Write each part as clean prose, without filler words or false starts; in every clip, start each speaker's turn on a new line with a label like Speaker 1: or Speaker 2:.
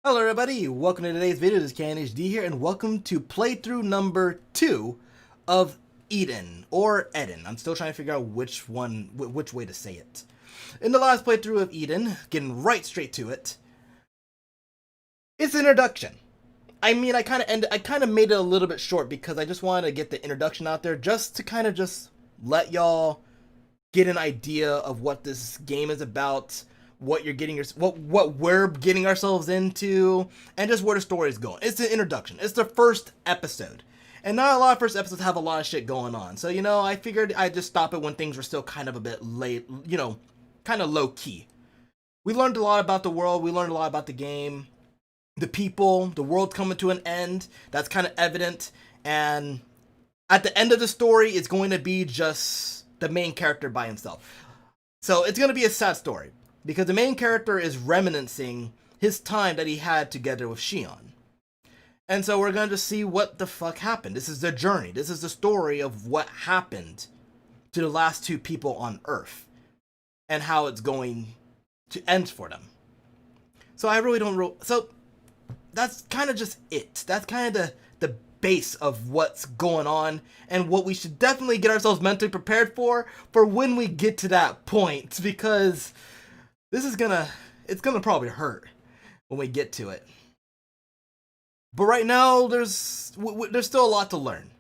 Speaker 1: Hello everybody, welcome to today's video. This is KNHD here, and welcome to playthrough number 2 of Eden, or Eden. I'm still trying to figure out which way to say it. In the last playthrough of Eden, getting right straight to it, it's introduction. I mean, I kind of made it a little bit short because I just wanted to get the introduction out there just to kind of just let y'all get an idea of what this game is about, what you're getting what we're getting ourselves into, and just where the story is going. It's an introduction. It's the first episode. And not a lot of first episodes have a lot of shit going on. So, I figured I'd just stop it when things were still kind of a bit late, kind of low key. We learned a lot about the world. We learned a lot about the game, the people, the world coming to an end. That's kind of evident. And at the end of the story, it's going to be just the main character by himself. So it's going to be a sad story, because the main character is reminiscing his time that he had together with Shion. And so we're going to see what the fuck happened. This is the journey. This is the story of what happened to the last two people on Earth, and how it's going to end for them. So I really don't... So that's kind of just it. That's kind of the base of what's going on, and what we should definitely get ourselves mentally prepared for when we get to that point, because this is it's gonna probably hurt when we get to it. But right now, there's still a lot to learn.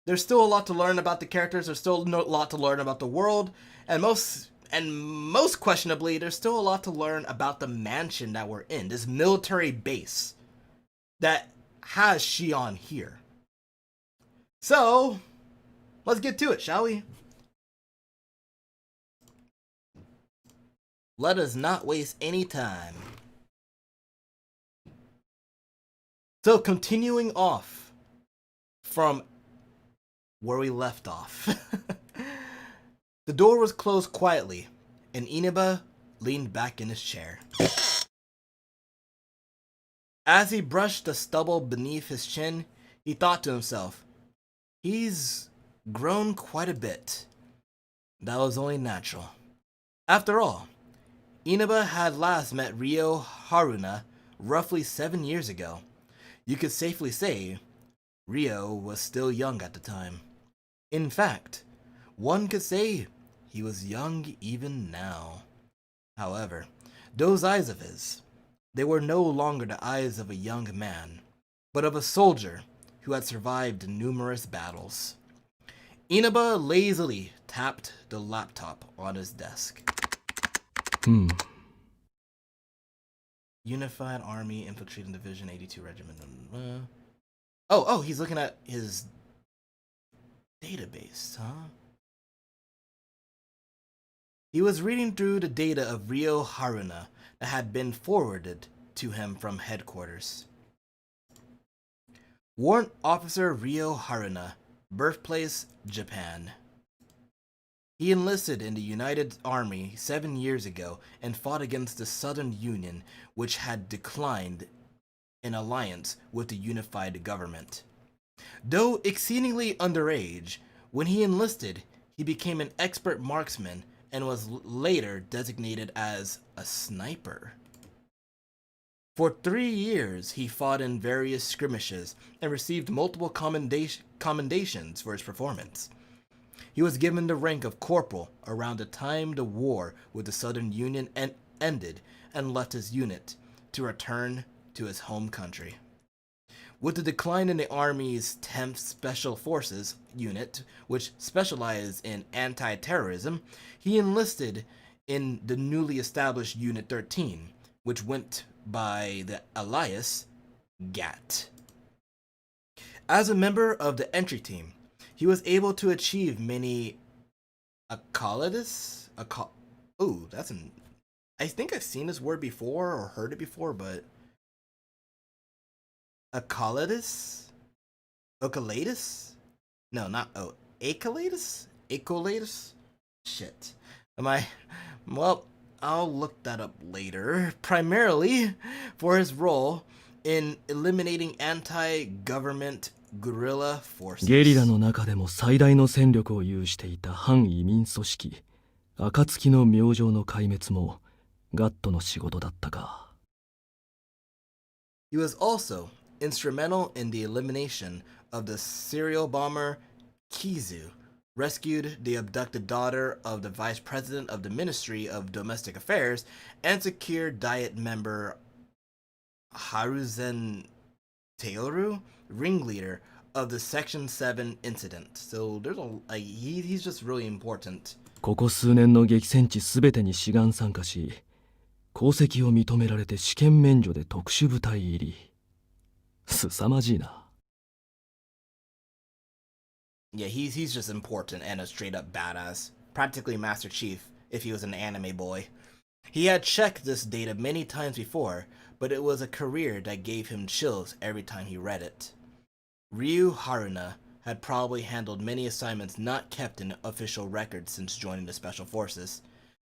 Speaker 1: There's still a lot to learn about the characters. There's still a lot to learn about the world, and most questionably, there's still a lot to learn about the mansion that we're in, this military base that has Shion here. So let's get to it, shall we? Let us not waste any time. So, continuing off from where we left off. The door was closed quietly, and Inaba leaned back in his chair. As he brushed the stubble beneath his chin, he thought to himself, he's grown quite a bit. That was only natural. After all, Inaba had last met Ryo Haruna roughly 7 years ago. You could safely say Ryo was still young at the time. In fact, one could say he was young even now. However, those eyes of his, they were no longer the eyes of a young man, but of a soldier who had survived numerous battles. Inaba lazily tapped the laptop on his desk. Unified Army Infiltrating Division 82 Regiment. Oh, he's looking at his database, huh? He was reading through the data of Ryo Haruna that had been forwarded to him from headquarters. Warrant Officer Ryo Haruna, birthplace Japan. He enlisted in the United Army 7 years ago and fought against the Southern Union, which had declined an alliance with the unified government. Though exceedingly underage, when he enlisted, he became an expert marksman and was later designated as a sniper. For 3 years, he fought in various skirmishes and received multiple commendations for his performance. He was given the rank of corporal around the time the war with the Southern Union ended, and left his unit to return to his home country. With the decline in the Army's 10th Special Forces unit, which specialized in anti-terrorism, he enlisted in the newly established Unit 13, which went by the alias GAT. As a member of the entry team, he was able to achieve many accolades. I think I've seen this word before or heard it before, but accolades? Accolades? No, not accolades? Accolades? Shit. Well, I'll look that up later. Primarily for his role in eliminating anti-government guerrilla forces.
Speaker 2: ゲリラの中でも最大の戦力を有していた反移民組織暁の明星の壊滅もガットの仕事だったか。
Speaker 1: He was also instrumental in the elimination of the serial bomber Kizu, rescued the abducted daughter of the vice president of the Ministry of Domestic Affairs, and secured Diet member Haruzen Teoru, ringleader of the Section 7 incident. So there's he's just really important.
Speaker 2: ここ数年の激戦地すべてに志願参加し、功績を認められて試験免除で特殊部隊入り。凄まじいな。
Speaker 1: Yeah, he's just important and a straight up badass. Practically Master Chief if he was an anime boy. He had checked this data many times before, but it was a career that gave him chills every time he read it. Ryu Haruna had probably handled many assignments not kept in official records since joining the Special Forces.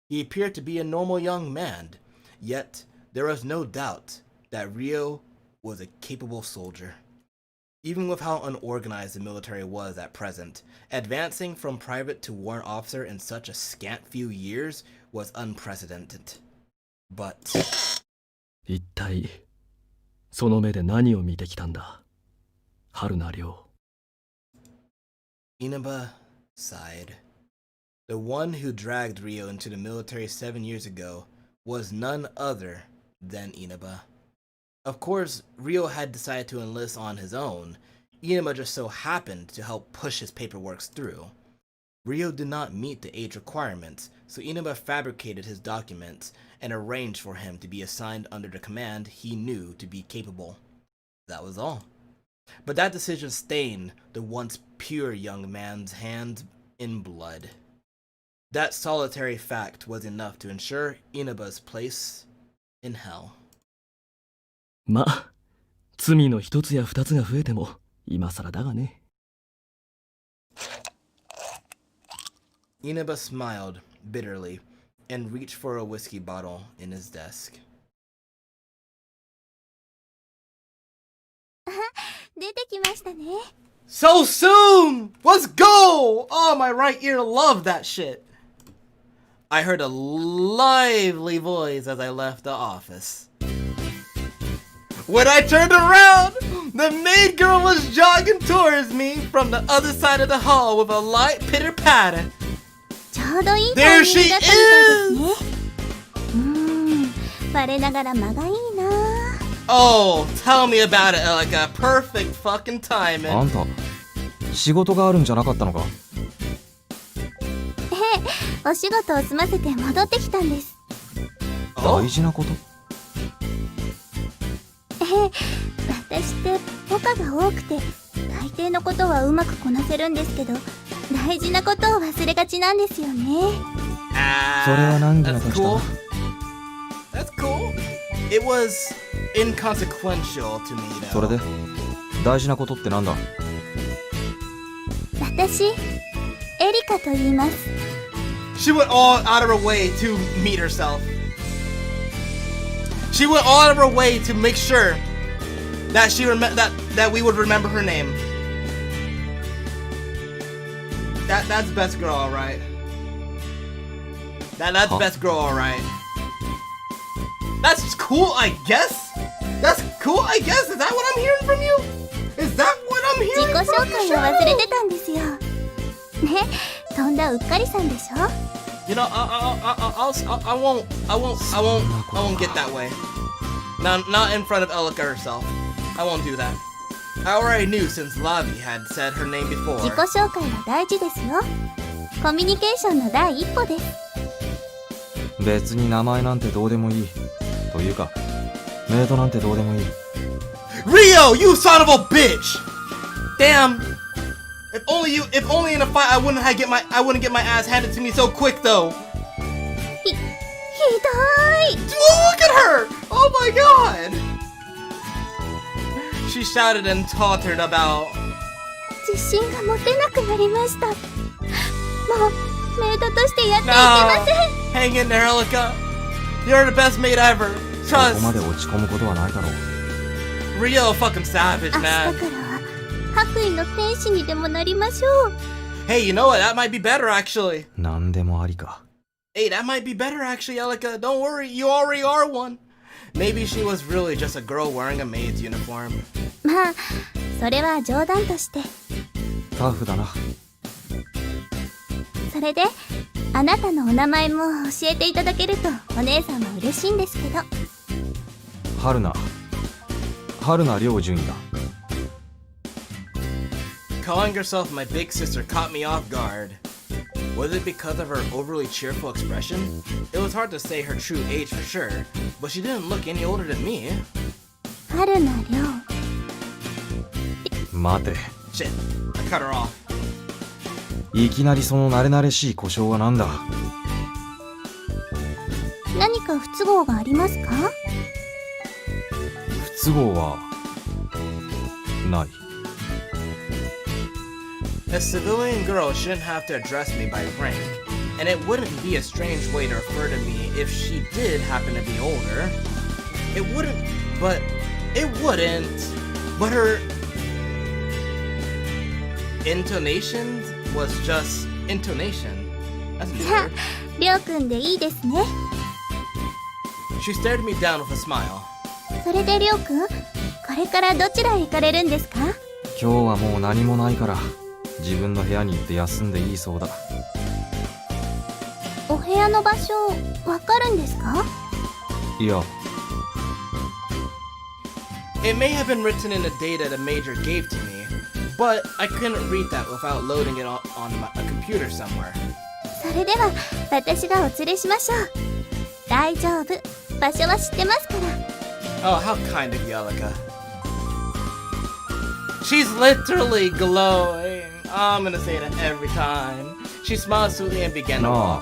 Speaker 1: He appeared to be a normal young man, yet there was no doubt that Ryo was a capable soldier. Even with how unorganized the military was at present, advancing from private to warrant officer in such a scant few years was unprecedented. But...
Speaker 2: 一体、その目で何を見てきたんだ、春名亮。
Speaker 1: Inaba sighed. The one who dragged Ryo into the military 7 years ago was none other than Inaba. Of course, Ryo had decided to enlist on his own. Inaba just so happened to help push his paperwork through. Ryo did not meet the age requirements, so Inaba fabricated his documents and arranged for him to be assigned under the command he knew to be capable. That was all. But that decision stained the once pure young man's hands in blood. That solitary fact was enough to ensure Inaba's place in hell.
Speaker 2: まあ、罪の一つや二つが増えても今更だがね。
Speaker 1: Inaba smiled bitterly and reached for a whiskey bottle in his desk.
Speaker 3: 出てきましたね。
Speaker 1: So soon! Let's go! Oh, my right ear loved that shit. I heard a lively voice as I left the office. When I turned around, the maid girl was jogging towards me from the other side of the hall with a light pitter-patter.
Speaker 3: ちょうどいいタイミングだったみたいですね。我ながら間がいいな。
Speaker 1: Oh, tell me about it, like a perfect fucking timing.
Speaker 4: あんた、仕事があるんじゃなかったのか？
Speaker 3: お仕事を済ませて戻ってきたんです。
Speaker 4: 大事なこと？
Speaker 3: 私ってポカが多くて大抵のことはうまくこなせるんですけど、大事なことを忘れがちなんですよね。
Speaker 4: それは何時の時だ？
Speaker 1: That's cool. It was inconsequential to me, though.
Speaker 4: それで大事なことってなんだ？
Speaker 3: 私、エリカと言います。
Speaker 1: She went all out of her way to meet herself. She went all out of her way to make sure that that we would remember her name. That's best girl, all right. That's best girl, all right. That's cool, I guess. That's cool, I guess. Is that what I'm hearing from you? Is that what I'm
Speaker 3: 自
Speaker 1: hearing
Speaker 3: 己紹
Speaker 1: from you?
Speaker 3: 介を忘れてたんですよ。ね、とんだうっかりさんでしょ。
Speaker 1: You know, I won't get that way. Not in front of Elika herself. I won't do that. I already knew since Lavi had said her name before.
Speaker 3: 自己紹介は大事ですよ。コミュニケーションの第一歩です。
Speaker 4: 別に名前なんてどうでもいい。というか、メイドなんてどうでもいい。
Speaker 1: Rio, you son of a bitch! Damn. If only in a fight I wouldn't get my ass handed to me so quick though.
Speaker 3: ひどい。
Speaker 1: Look at her! Oh my god! She shouted and tottered about.
Speaker 3: 自信が持てなくなりました。もうメイドとしてやっていけ
Speaker 1: No,
Speaker 3: ません。
Speaker 1: hang in there, Elika. You're the best maid ever.
Speaker 4: そこ
Speaker 1: Trust.
Speaker 4: まで落ち込むことはないだろう。
Speaker 1: Rio, fucking savage,
Speaker 3: 明日から
Speaker 1: man.
Speaker 3: は白衣の天使にでもなりましょう。
Speaker 1: Hey, you know what? That might be better, actually.
Speaker 4: なんでもありか。
Speaker 1: Hey, that might be better, actually, Elika. Don't worry, you already are one. Maybe she was really just a girl wearing a maid's uniform.
Speaker 3: まあそれは冗談として。
Speaker 4: タフだな。
Speaker 3: それであなたのお名前も教えていただけるとお姉さんは嬉しいんですけど。
Speaker 4: 春菜亮順だ。
Speaker 1: Calling herself my big sister caught me off guard. Was it because of her overly cheerful expression? It was hard to say her true age for sure, but she didn't look any older than me.
Speaker 3: 春菜亮。
Speaker 4: 待て。
Speaker 1: Shit, I cut her off.
Speaker 4: いきなりその慣れ慣れしい故障はなんだ。
Speaker 3: 何か不都合がありますか？
Speaker 4: 不都合はない。
Speaker 1: A civilian girl shouldn't have to address me by rank, and it wouldn't be a strange way to refer to me if she did happen to be older. It wouldn't, but her intonation was just intonation. That's
Speaker 3: じゃあ
Speaker 1: weird.
Speaker 3: 亮くんでいいですね。
Speaker 1: She stared me down with a smile.
Speaker 3: それで亮くん、これからどちらへ行かれるんですか？
Speaker 4: 今日はもう何もないから自分の部屋に行って休んでいいそうだ。
Speaker 3: お部屋の場所わかるんですか？
Speaker 4: いや、
Speaker 1: It may have been written in the data the major gave to me, but I couldn't read that without loading it on a computer somewhere.
Speaker 3: それでは私がお連れしましょう。大丈夫、場所は知ってますから。
Speaker 1: Oh, how kind of you, Elika. She's literally glowing. I'm gonna say that every time. She smiled sweetly and began to
Speaker 4: な
Speaker 1: walk.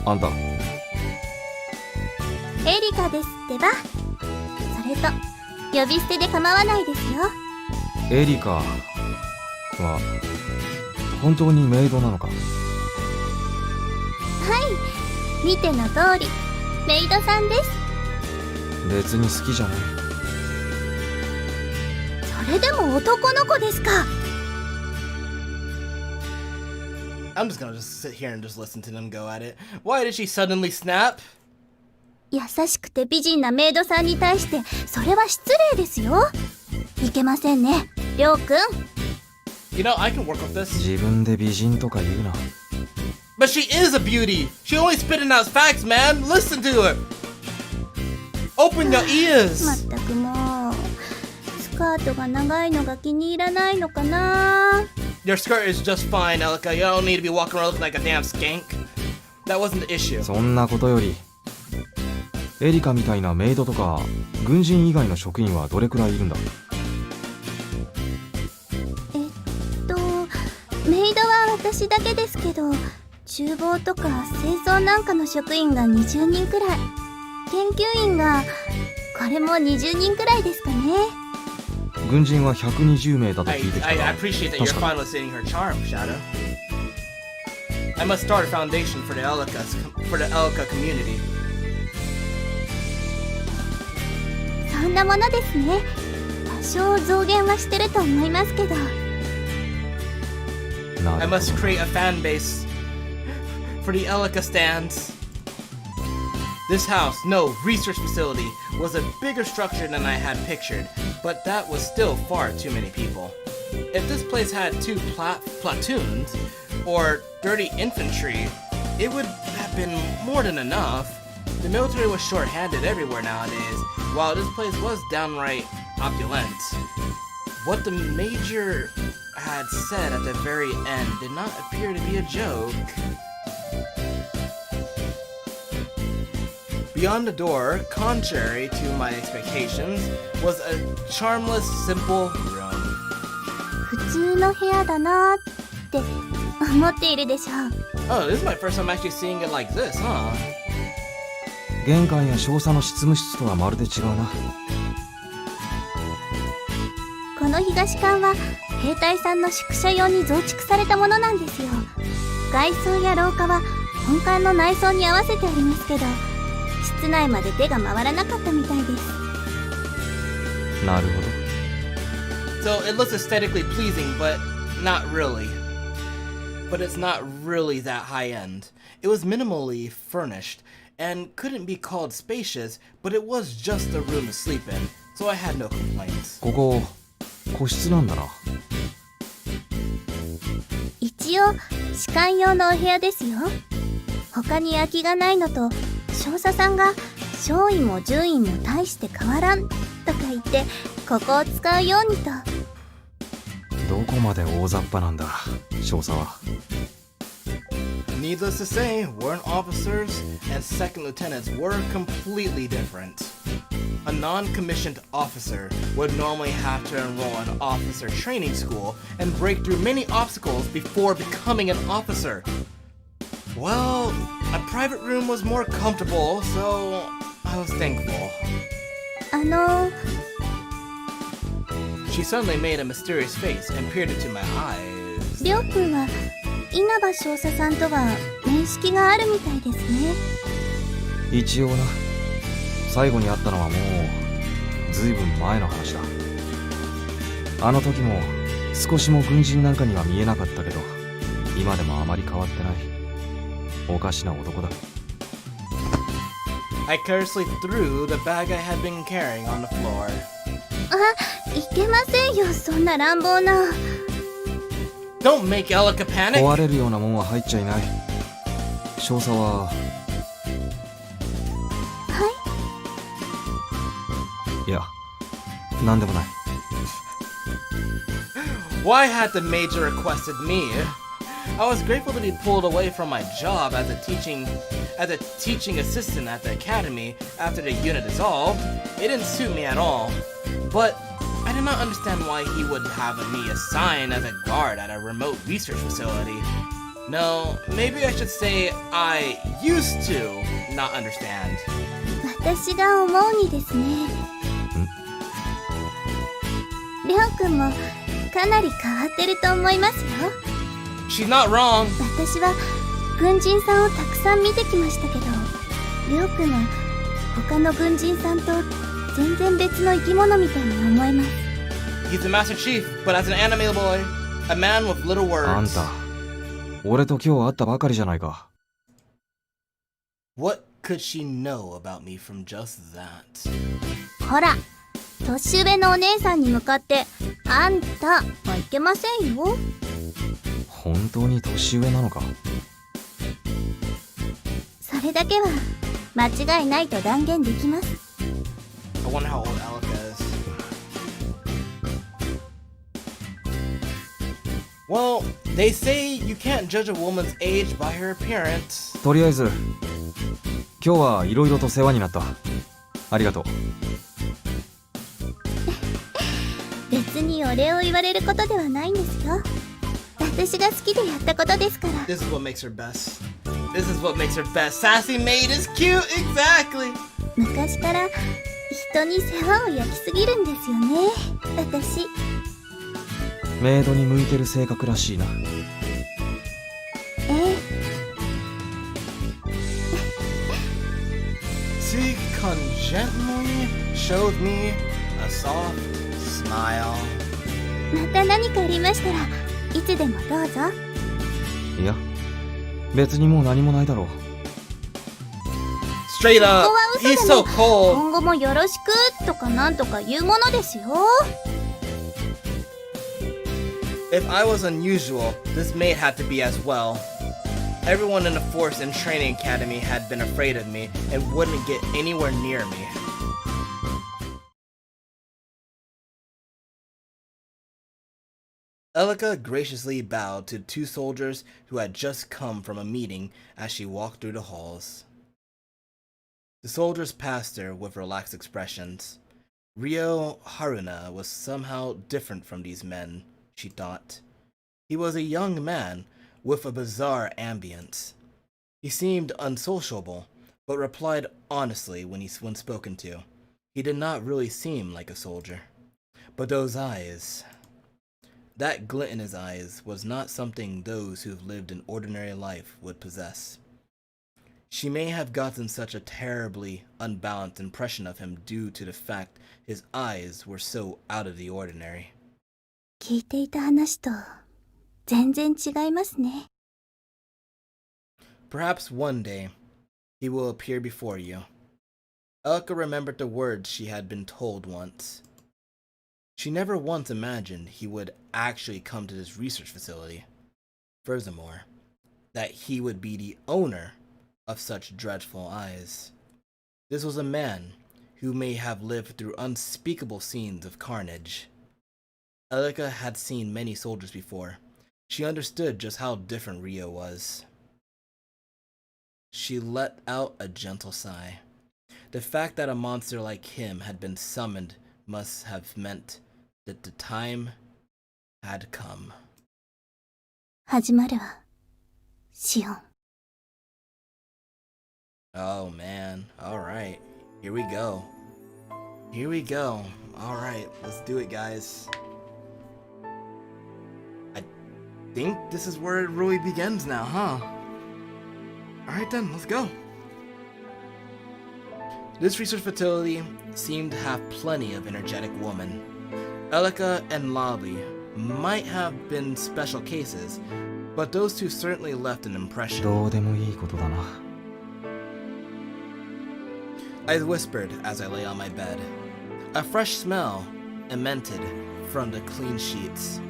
Speaker 4: あ、あんた。
Speaker 3: エリカですってば。それと呼び捨てで構わないですよ。
Speaker 4: エリカは本当にメイドなのか？
Speaker 3: はい、見ての通りメイドさんです。
Speaker 4: 別に好きじゃない。
Speaker 3: それでも男の子ですか？
Speaker 1: I'm just gonna just sit here and just listen to them go at it. Why did she suddenly snap?
Speaker 3: 優しくて美人なメイドさんに対してそれは失礼ですよ。いけませんね、りょうくん。
Speaker 1: You know, I can work with this.
Speaker 4: 自分で美人とか言うな。
Speaker 1: But she is a beauty. She only spitting out facts, man. Listen to her. Open your ears.
Speaker 3: まったくもうスカートが長いのが気に入らないのかな。
Speaker 1: Your skirt is just fine, Elika. You don't need to be walking around looking like a damn skank. That wasn't the issue.
Speaker 4: そんなことよりエリカみたいなメイドとか軍人以外の職員はどれくらいいるんだ？
Speaker 3: メイドは私だけですけど、厨房とか清掃なんかの職員が20人くらい、研究員がこれも20人くらいですかね。
Speaker 4: 軍人は120名だと
Speaker 1: I
Speaker 4: 聞いてきたが
Speaker 1: appreciate that you're
Speaker 4: 確かに
Speaker 1: finally seeing her charm, Shadow. I must start a foundation for the Elika community.
Speaker 3: そんなものですね。多少増減はしてると思いますけど。
Speaker 4: な
Speaker 1: I
Speaker 4: るほ
Speaker 1: must
Speaker 4: ど。
Speaker 1: create a fan base for the Elika stands. This house, no, research facility, was a bigger structure than I had pictured, but that was still far too many people. If this place had two platoons, or dirty infantry, it would have been more than enough. The military was short-handed everywhere nowadays, while this place was downright opulent. What the major had said at the very end did not appear to be a joke. Beyond the door, contrary to my expectations, was a charmless, simple room.
Speaker 3: 普通の部屋だなって思っているでしょう。
Speaker 1: Oh, this is my first time actually seeing it like this, huh?
Speaker 4: 玄関や少佐の執務室とはまるで違うな。
Speaker 3: この東館は兵隊さんの宿舎用に増築されたものなんですよ。外装や廊下は本館の内装に合わせてありますけど、室内まで手が回らなかったみたいです。
Speaker 4: なるほど。
Speaker 1: So it looks aesthetically pleasing, but not really. But it's not really that high end. It was minimally furnished. and couldn't be called spacious, but it was just a room to sleep in, so I had no complaints.
Speaker 4: ここ個室なんだな。
Speaker 3: 一応士官用のお部屋ですよ。他に空きがないのと、少佐さんが少尉も準尉も大して変わらんとか言ってここを使うようにと。
Speaker 4: どこまで大雑把なんだ少佐は。
Speaker 1: Needless to say, warrant officers and second lieutenants were completely different. A non-commissioned officer would normally have to enroll in officer training school and break through many obstacles before becoming an officer. Well, a private room was more comfortable, so I was thankful. She suddenly made a mysterious face and peered into my eyes.
Speaker 3: りょうくんは稲葉少佐さんとは面識があるみたいですね。
Speaker 4: 一応な。最後に会ったのはもうずいぶん前の話だ。あの時も少しも軍人なんかには見えなかったけど、今でもあまり変わってない。おかしな男だ。
Speaker 1: I carelessly threw the bag I had been carrying on the floor.
Speaker 3: あ、いけませんよ、そんな乱暴な。
Speaker 1: Don't make Elika panic!
Speaker 4: 壊れるようなもんは入っちゃいない。少佐は。
Speaker 3: はい。
Speaker 4: いや、なんでもない。
Speaker 1: Why had the major requested me? I was grateful to be pulled away from my job as a teaching assistant at the academy after the unit dissolved. It didn't suit me at all, but I did not understand why he would have me assigned as a guard at a remote research facility. No, maybe I should say I used to not understand.
Speaker 3: 私が思うにですね。りょうくんもかなり変わってると思いますよ。
Speaker 1: She's not wrong.
Speaker 3: 私は軍人さんをたくさん見てきましたけど、りょうくんは他の軍人さんと全然別の生き物みたいに思えます。
Speaker 1: He's the Master Chief, but as an anime boy, a man with little words.
Speaker 4: あんた、俺と今日会ったばかりじゃないか。
Speaker 1: What could she know about me from just that?
Speaker 3: ほら、年上のお姉さんに向かって「あんた」はいけませんよ。
Speaker 4: 本当に年上なのか。
Speaker 3: それだけは間違いないと断言できます。
Speaker 1: I wonder how old Elika is. Well, they say you can't judge a woman's age by her appearance.
Speaker 4: とりあえず今日はいろいろと世話になった。ありがとう。
Speaker 3: 別にお礼を言われることではないんですよ。私が好きでやったことですから。
Speaker 1: This is what makes her best. This is what makes her best. Sassy maid is cute, exactly.
Speaker 3: 昔から人に世話を焼きすぎるんですよね、私。
Speaker 4: メイドに向いてる性格らしいな。
Speaker 1: She gently showed me a soft smile.
Speaker 3: また何かありましたらいつでもどうぞ。
Speaker 4: いや、別にもう何もないだろう。
Speaker 1: Straight
Speaker 3: ここ
Speaker 1: up,
Speaker 3: は嘘
Speaker 1: he's
Speaker 3: で
Speaker 1: so
Speaker 3: も
Speaker 1: cold.
Speaker 3: 今後もよろしくとかなんとか言うものですよ。
Speaker 1: If I was unusual, this maid had to be as well. Everyone in the force and training academy had been afraid of me and wouldn't get anywhere near me. Elika graciously bowed to two soldiers who had just come from a meeting as she walked through the halls. The soldiers passed her with relaxed expressions. Ryo Haruna was somehow different from these men, she thought. He was a young man with a bizarre ambience. He seemed unsociable, but replied honestly when spoken to. He did not really seem like a soldier. But those eyes... That glint in his eyes was not something those who've lived an ordinary life would possess. She may have gotten such a terribly unbalanced impression of him due to the fact his eyes were so out of the ordinary.
Speaker 3: 聞いていた話と全然違いますね。
Speaker 1: Perhaps one day, he will appear before you. Elka remembered the words she had been told once. She never once imagined he would actually come to this research facility. Furthermore, that he would be the owner of such dreadful eyes. This was a man who may have lived through unspeakable scenes of carnage. Elka had seen many soldiers before. She understood just how different Rio was. She let out a gentle sigh. The fact that a monster like him had been summoned must have meant that the time had come.
Speaker 3: 始まるわ、シオン。
Speaker 1: Oh man, alright. Here we go. Here we go. Alright, let's do it, guys. I think this is where it really begins now, huh? Alright then, let's go. This research facility seemed to have plenty of energetic women. Elka and Lobby might have been special cases, but those two certainly left an impression.
Speaker 4: どうでもいいことだな。
Speaker 1: I whispered as I lay on my bed. A fresh smell emanated from the clean sheets.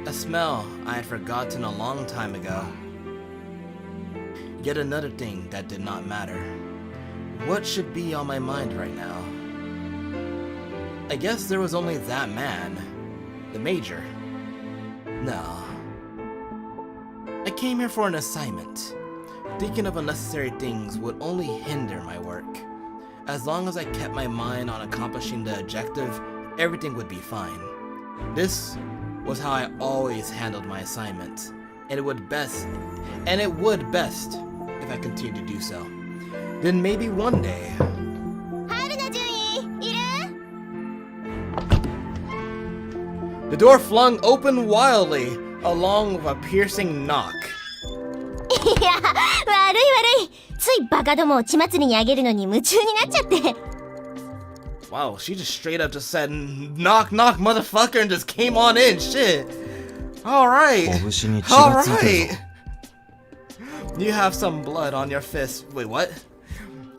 Speaker 1: A smell I had forgotten a long time ago. Yet another thing that did not matter. What should be on my mind right now? I guess there was only that man. The Major. No. I came here for an assignment. Thinking of unnecessary things would only hinder my work. As long as I kept my mind on accomplishing the objective, everything would be fine. This was how I always handled my assignments, and it would best if I continued to do so. Then maybe one day. The door flung open wildly, along with a piercing knock.
Speaker 3: いや、悪い。ついバカどもを血祭りにあげるのに夢中になっちゃって。
Speaker 1: Wow, she just straight up just said, knock, knock, motherfucker, and just came on in, shit. Alright. Alright. You have some blood on your fist. Wait, what?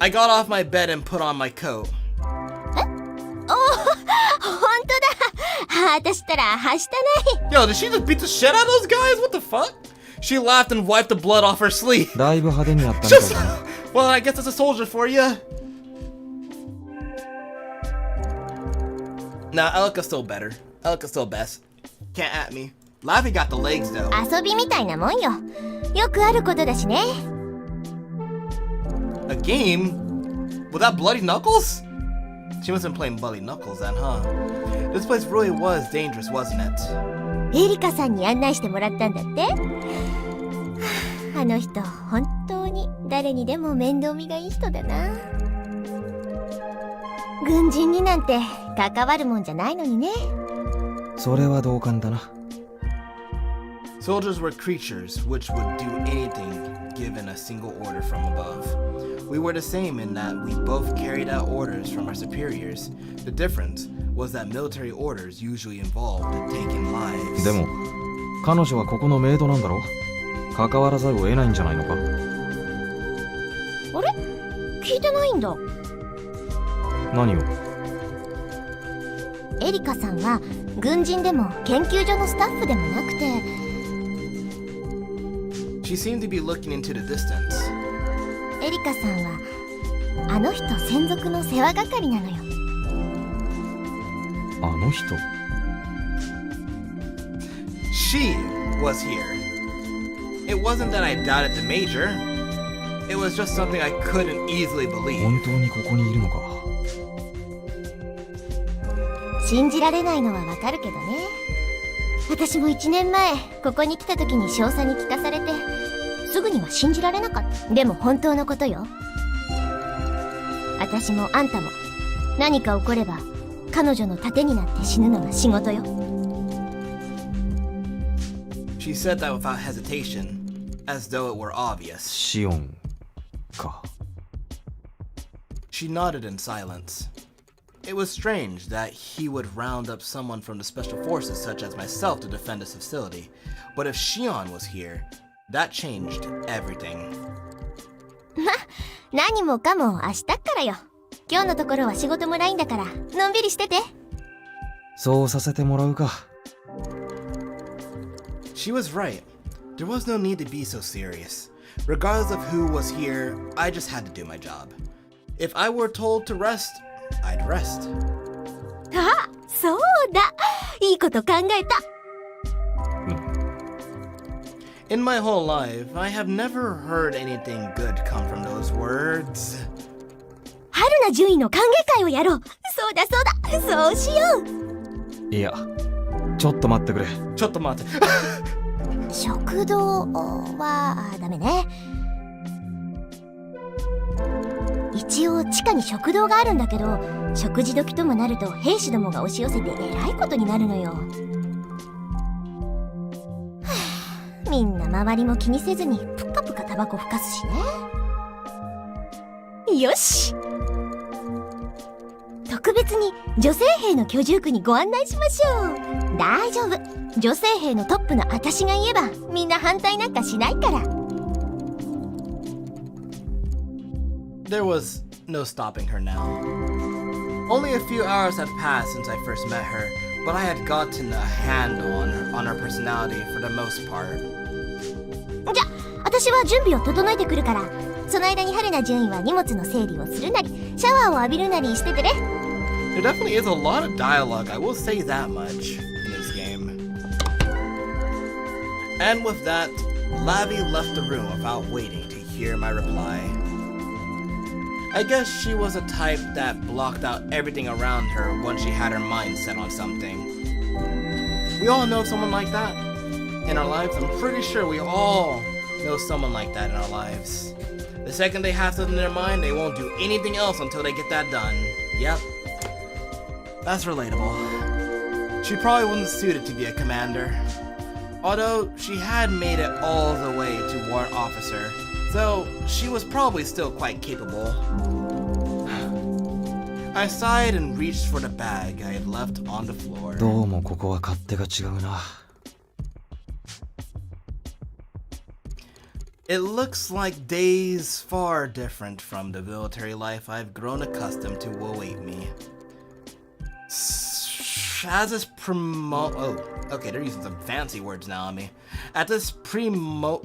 Speaker 1: I got off my bed and put on my coat.
Speaker 3: おお、ほんとだ。私ったらはしたない。
Speaker 1: Yo, did she just beat the shit out of those guys? What the fuck? She laughed and wiped the blood off her sleeve.
Speaker 4: だいぶ派手にやったみたいだな。
Speaker 1: Well, I guess it's a soldier for you. Nah, Elka's still better. Elka's still best. Can't at me. Laffy got the legs though.
Speaker 3: 遊びみたいなもんよ。よくあることだしね。
Speaker 1: A game? Without bloody knuckles? She must have been playing bloody knuckles then, huh? This place really was dangerous, wasn't it?
Speaker 3: エリカさんに案内してもらったんだって。あの人、本当に誰にでも面倒見がいい人だな。軍人になんて関わるもんじゃないのにね。
Speaker 4: それは同感だな。
Speaker 1: Soldiers were creatures which would do anything given a single order from above. We were the same in that we both carried out orders from our superiors. The difference was that military orders usually involved taking lives.
Speaker 4: でも、彼女はここのメイドなんだろ？関わらざるを得ないんじゃないのか？
Speaker 3: あれ？聞いてないんだ。
Speaker 4: 何を？
Speaker 3: エリカさんは軍人でも研究所のスタッフでもなくて。
Speaker 1: She seemed to be looking into the distance.
Speaker 3: エリカさんはあの人専属の世話係なのよ。
Speaker 4: あの人？
Speaker 1: She was here. It wasn't that I doubted the major. It was just something I couldn't easily believe.
Speaker 4: 本当にここにいるのか？
Speaker 3: 信じられないのはわかるけどね。私も1年前ここに来た時に少佐に聞かされてすぐには信じられなかった。でも本当のことよ。私もあんたも何か起これば彼女の盾になって死ぬのが仕事よ。
Speaker 1: She said that without hesitation, as though it were obvious.
Speaker 4: シオンか。
Speaker 1: She nodded in silence. It was strange that he would round up someone from the special forces such as myself to defend this facility. But if Shion was here, that changed everything.
Speaker 3: 何もかも明日っからよ。今日のところは仕事もないんだから、のんびりしてて。
Speaker 4: そうさせてもらうか。
Speaker 1: She was right. There was no need to be so serious. Regardless of who was here, I just had to do my job. If I were told to rest, I'd rest.
Speaker 3: あ、そうだ。いいこと考えた。
Speaker 1: In my whole life, I have never heard anything good come from those words.
Speaker 3: 春菜獣医の歓迎会をやろう。そうだそうだ、そうしよう。
Speaker 4: いや、ちょっと待ってくれ。
Speaker 1: ちょっと待って。
Speaker 3: 食堂はダメね。一応地下に食堂があるんだけど、食事時ともなると兵士どもが押し寄せてえらいことになるのよ。みんな周りも気にせずにぷかぷかタバコふかすしね。よし、特別に女性兵の居住区にご案内しましょう。大丈夫、女性兵のトップの私が言えばみんな反対なんかしないから。
Speaker 1: There was no stopping her now. Only a few hours had passed since I first met her, but I had gotten a handle on her personality for the most part.
Speaker 3: じゃ、私は準備を整えてくるから、その間に春菜獣医は荷物の整理をするなり、シャワーを浴びるなりしててね。
Speaker 1: There definitely is a lot of dialogue, I will say that much, in this game. And with that, Lavi left the room without waiting to hear my reply. I guess she was a type that blocked out everything around her once she had her mind set on something. We all know someone like that in our lives. I'm pretty sure we all know someone like that in our lives. The second they have something in their mind, they won't do anything else until they get that done. Yep. That's relatable. She probably wasn't suited to be a commander. Although she had made it all the way to warrant officer, so she was probably still quite capable. I sighed and reached for the bag I had left on the floor.
Speaker 4: どうもここは勝手が違うな。
Speaker 1: It looks like days far different from the military life I've grown accustomed to will await me. As this okay, they're using some fancy words now on me. At this premonition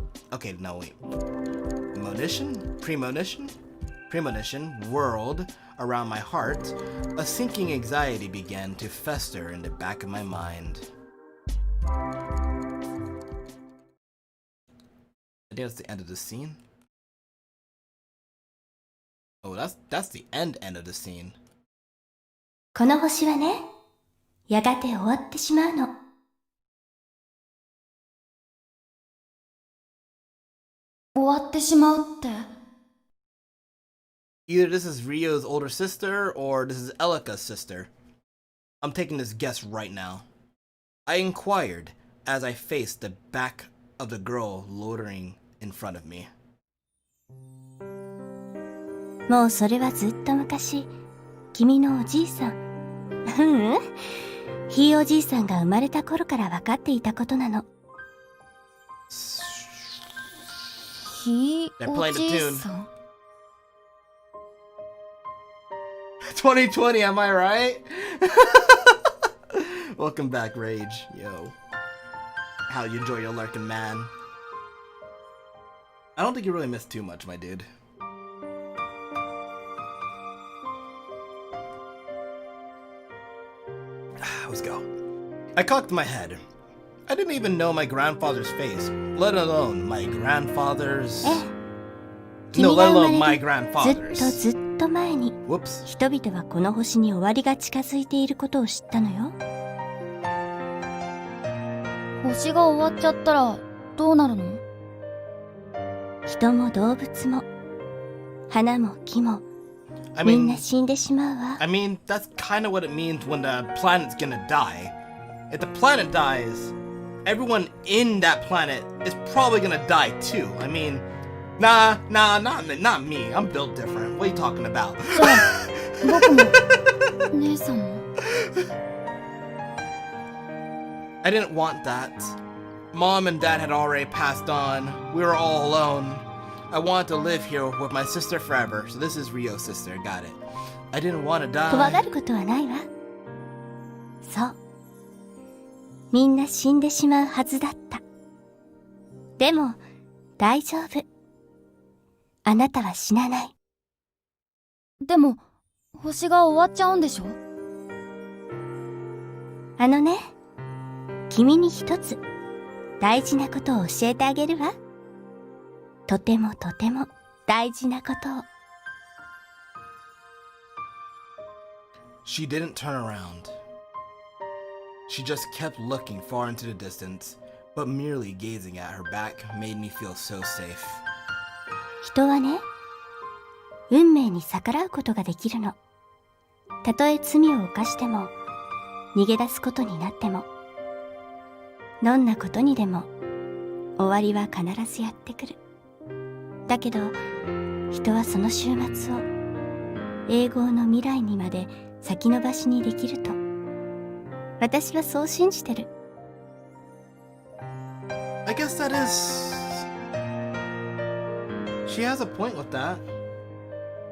Speaker 1: world around my heart, a sinking anxiety began to fester in the back of my mind. I think that's the end of the scene. Oh, that's the end of the scene.
Speaker 3: この星はね、やがて終わってしまうの。
Speaker 5: 終わってしまうって。
Speaker 1: Either this is Ryo's older sister or this is Elika's sister. I'm taking this guess right now. I inquired as I faced the back of the girl loitering in front of me.
Speaker 3: もうそれはずっと昔、君のおじいさん。ひいおじいさんが生まれた頃から分かっていたことなの。
Speaker 5: ひいおじいさん。
Speaker 1: 2020, am I right? Welcome back, Rage. Yo. How you enjoy your lurking, man? I don't think you really missed too much, my dude. Let's go. I cocked my head. I didn't even know my grandfather's face, let alone my grandfather's... No, let alone my grandfather's.
Speaker 3: ずっと前に、
Speaker 1: Whoops.
Speaker 3: 人々はこの星に終わりが近づいていることを知ったのよ。
Speaker 5: 星が終わっちゃったらどうなるの？
Speaker 3: 人も動物も、花も木も、
Speaker 1: I
Speaker 3: みんな
Speaker 1: mean,
Speaker 3: 死んでしまうわ。
Speaker 1: I mean, that's kind of what it means when the planet's gonna die. If the planet dies, everyone in that planet is probably gonna die too. I mean, not me. I'm built different. What are you talking about?
Speaker 5: じゃあ僕も姉さんも。
Speaker 1: I didn't want that. Mom and Dad had already passed on. We were all alone. I wanted to live here with my sister forever. So this is Ryo's sister. Got it. I didn't want to
Speaker 3: 怖が
Speaker 1: die.
Speaker 3: ることはないわ。そう。みんな死んでしまうはずだった。でも、大丈夫。あなたは死なない。
Speaker 5: でも星が終わっちゃうんでしょ？
Speaker 3: あのね、君に一つ大事なことを教えてあげるわ。とてもとても大事なことを。
Speaker 1: She didn't turn around. She just kept looking far into the distance, but merely gazing at her back made me feel so safe.
Speaker 3: 人はね、運命に逆らうことができるの。たとえ罪を犯しても、逃げ出すことになっても、どんなことにでも、終わりは必ずやってくる。だけど、人はその終末を、永劫の未来にまで先延ばしにできると、私はそう信じてる。
Speaker 1: I guess that is... She has a point with that.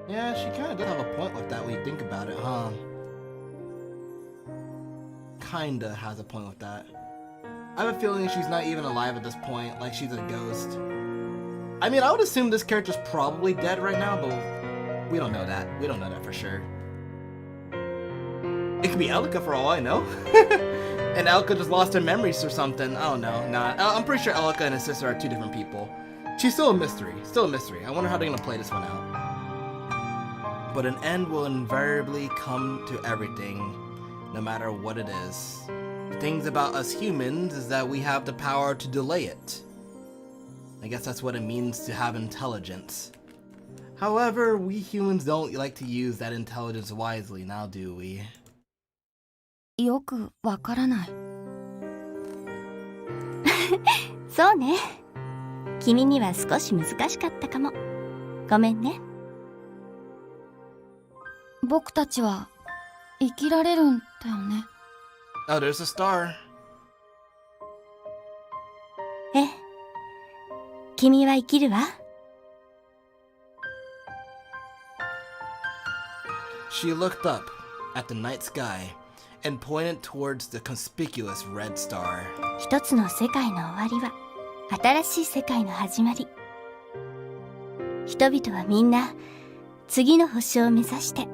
Speaker 1: Yeah, she kind of does have a point with that when you think about it, huh? Kinda has a point with that. I have a feeling she's not even alive at this point, like she's a ghost. I mean, I would assume this character's probably dead right now, but we don't know that. We don't know that for sure. It could be Elika for all I know. And Elika just lost her memories or something. I don't know. Nah, I'm pretty sure Elika and his sister are two different people. She's still a mystery. Still a mystery. I wonder how they're gonna play this one out. But an end will invariably come to everything, no matter what it is. The things about us humans is that we have the power to delay it. I guess that's what it means to have intelligence. However, we humans don't like to use that intelligence wisely, now do we?
Speaker 5: よくわからない。
Speaker 3: そうね。君には少し難しかったかも。ごめんね。
Speaker 5: 僕たちは生きられるんだよね。
Speaker 1: Oh, there's a star.
Speaker 3: ええ。君は生きるわ。
Speaker 1: She looked up at the night sky and pointed towards the conspicuous red star.
Speaker 3: 一つの世界の終わりは新しい世界の始まり。人々はみんな次の星を目指して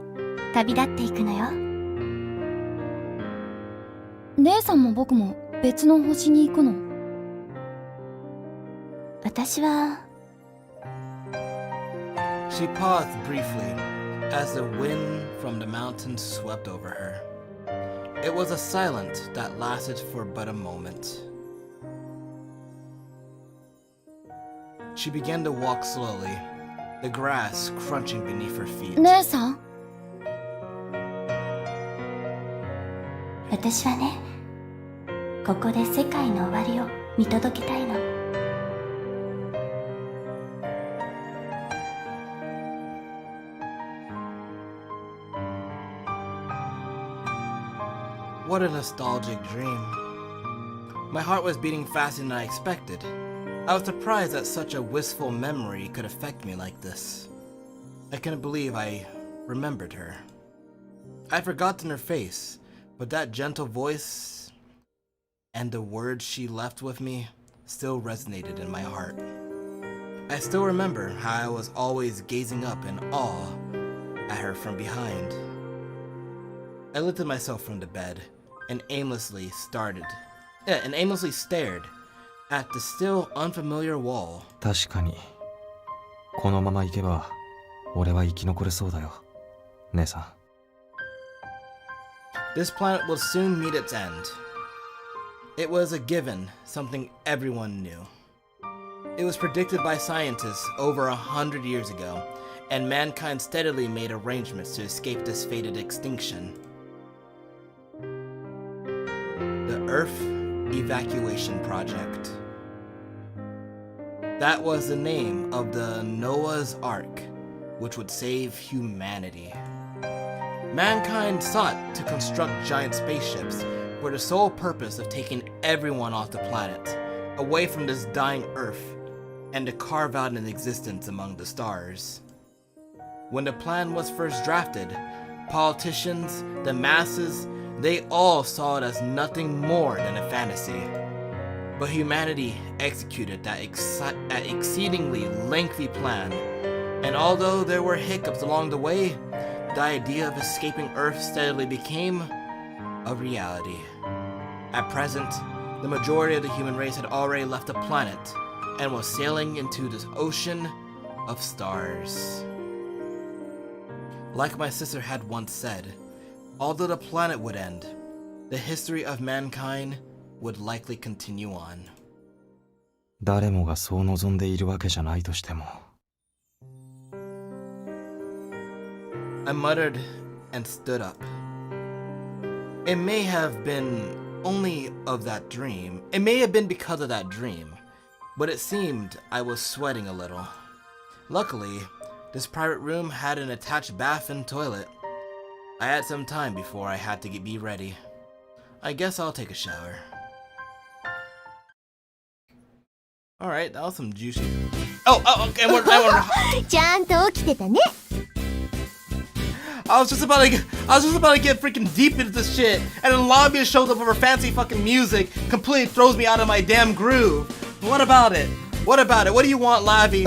Speaker 3: 旅立っていくのよ。
Speaker 5: 姉さんも僕も別の星に行くの？
Speaker 3: 私は。
Speaker 1: She paused briefly as the wind from the mountains swept over her. It was a silence that lasted for but a moment. She began to walk slowly, the grass crunching beneath her feet.
Speaker 5: 姉さん？
Speaker 3: 私はね、ここで世界の終わりを見届けたいの。
Speaker 1: What a nostalgic dream. My heart was beating faster than I expected. I was surprised that such a wistful memory could affect me like this. I couldn't believe I remembered her. I'd forgotten her face, but that gentle voice and the words she left with me still resonated in my heart. I still remember how I was always gazing up in awe at her from behind. I lifted myself from the bed and aimlessly stared at the still unfamiliar wall.
Speaker 4: 確かにこのまま行けば俺は生き残れそうだよ姉さん。
Speaker 1: This planet will soon meet its end. It was a given, something everyone knew. It was predicted by scientists over 100 years ago, and mankind steadily made arrangements to escape this fated extinction. The Earth Evacuation Project. That was the name of the Noah's Ark, which would save humanity. Mankind sought to construct giant spaceships for the sole purpose of taking everyone off the planet, away from this dying Earth, and to carve out an existence among the stars. When the plan was first drafted, politicians, the masses, they all saw it as nothing more than a fantasy. But humanity executed that exceedingly lengthy plan, and although there were hiccups along the way, the idea of escaping Earth steadily became a reality. At present, the majority of the human race had already left the planet and was sailing into this ocean of stars. Like my sister had once said, although the planet would end, the history of mankind would likely continue on.
Speaker 4: 誰もがそう望んでいるわけじゃないとしても。
Speaker 1: I muttered and stood up. It may have been only of that dream. It may have been because of that dream, but it seemed I was sweating a little. Luckily, this private room had an attached bath and toilet. I had some time before I had to be ready. I guess I'll take a shower. Alright, that was some juicy... Oh, okay, we're...
Speaker 5: ちゃんと起きてたね。
Speaker 1: I was just about to get freaking deep into this shit, and then Lavia shows up with her fancy fucking music, completely throws me out of my damn groove. What about it? What about it? What do you want, Lavi?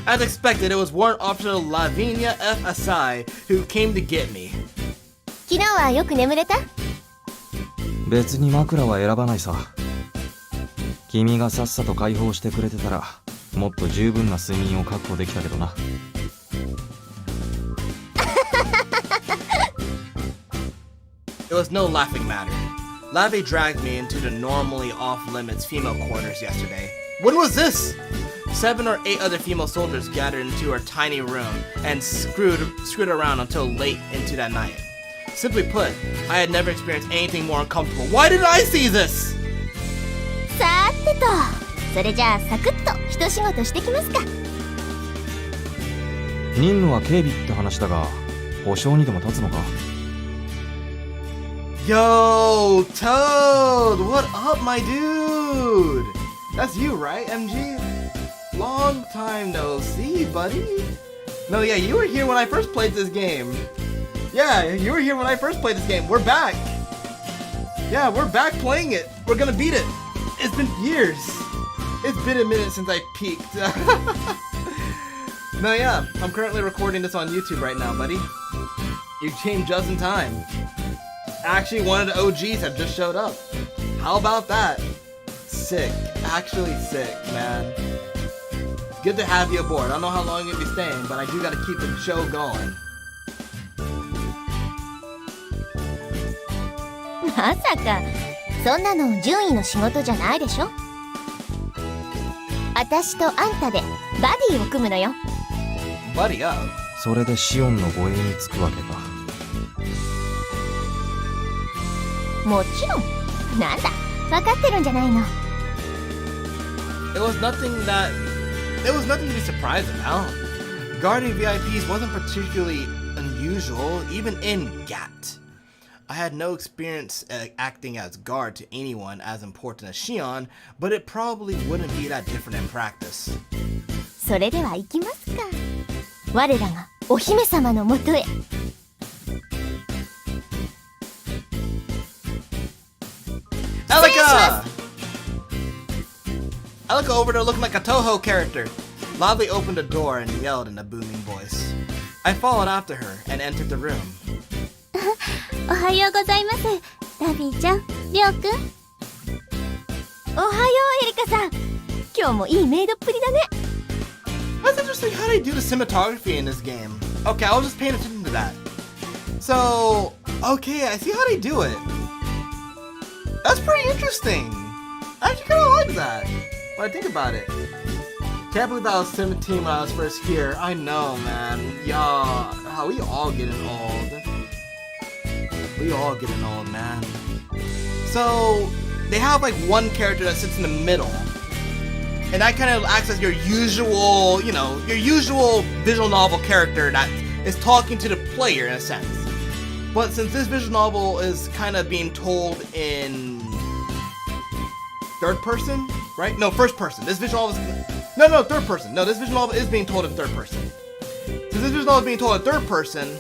Speaker 1: As expected, it was warrant officer Lavinia F. Asai who came to get me.
Speaker 5: 昨日はよく眠れた？
Speaker 4: 別に枕は選ばないさ。君がさっさと解放してくれてたら、もっと十分な睡眠を確保できたけどな。
Speaker 1: It was no laughing matter. Lavi dragged me into the normally off-limits female quarters yesterday. When was this? 7 or 8 other female soldiers gathered into her tiny room and screwed around until late into that night. Simply put, I had never experienced anything more uncomfortable. Why didn't I see this?
Speaker 5: さーてと、それじゃあサクッと一仕事してきますか。
Speaker 4: 任務は警備って話だが、保証にでも立つのか。
Speaker 1: Yo, Toad! What up, my dude? That's you, right, MG? Long time no see, buddy. No, yeah, you were here when I first played this game. Yeah, you were here when I first played this game. We're back. Yeah, we're back playing it. We're gonna beat it. It's been years. It's been a minute since I peaked. No, yeah, I'm currently recording this on YouTube right now, buddy. You came just in time. Actually, one of the OGs have just showed up. How about that? Sick. Actually sick, man. Good to have you aboard. I don't know how long you'll be staying, but I do gotta keep the show going.
Speaker 5: まさか、そんなの順位の仕事じゃないでしょ。私とあんたでバディを組むのよ。
Speaker 1: Buddy up.
Speaker 4: それでシオンの護衛につくわけか。
Speaker 5: もちろん。なんだ、分かってるんじゃないの。
Speaker 1: It was nothing to be surprised about. Guarding VIPs wasn't particularly unusual, even in GAT. I had no experience acting as guard to anyone as important as Shion, but it probably wouldn't be that different in practice.
Speaker 5: それでは行きますか。我らがお姫様のもとへ。
Speaker 1: Elika! Elika over there looking like a Toho character. Loudly opened the door and yelled in a booming voice. I followed after her and entered the room.
Speaker 3: おはようございます。ラビーちゃん、りょうくん。
Speaker 5: おはようエリカさん。今日もいいメイドっぷりだね。
Speaker 1: That's interesting how they do the cinematography in this game. Okay, I was just paying attention to that. So, okay, I see how they do it. That's pretty interesting. I actually kind of like that when I think about it. Can't believe I was 17 when I was first here. I know, man. Y'all, we all getting old. We all getting old, man. So, they have like one character that sits in the middle. And that kind of acts as your usual, you know, your usual visual novel character that is talking to the player in a sense. But since this visual novel is kind of being told in third person, right? No, first person. This visual novel is... No, third person. No, this visual novel is being told in third person. Since this visual novel is being told in third person,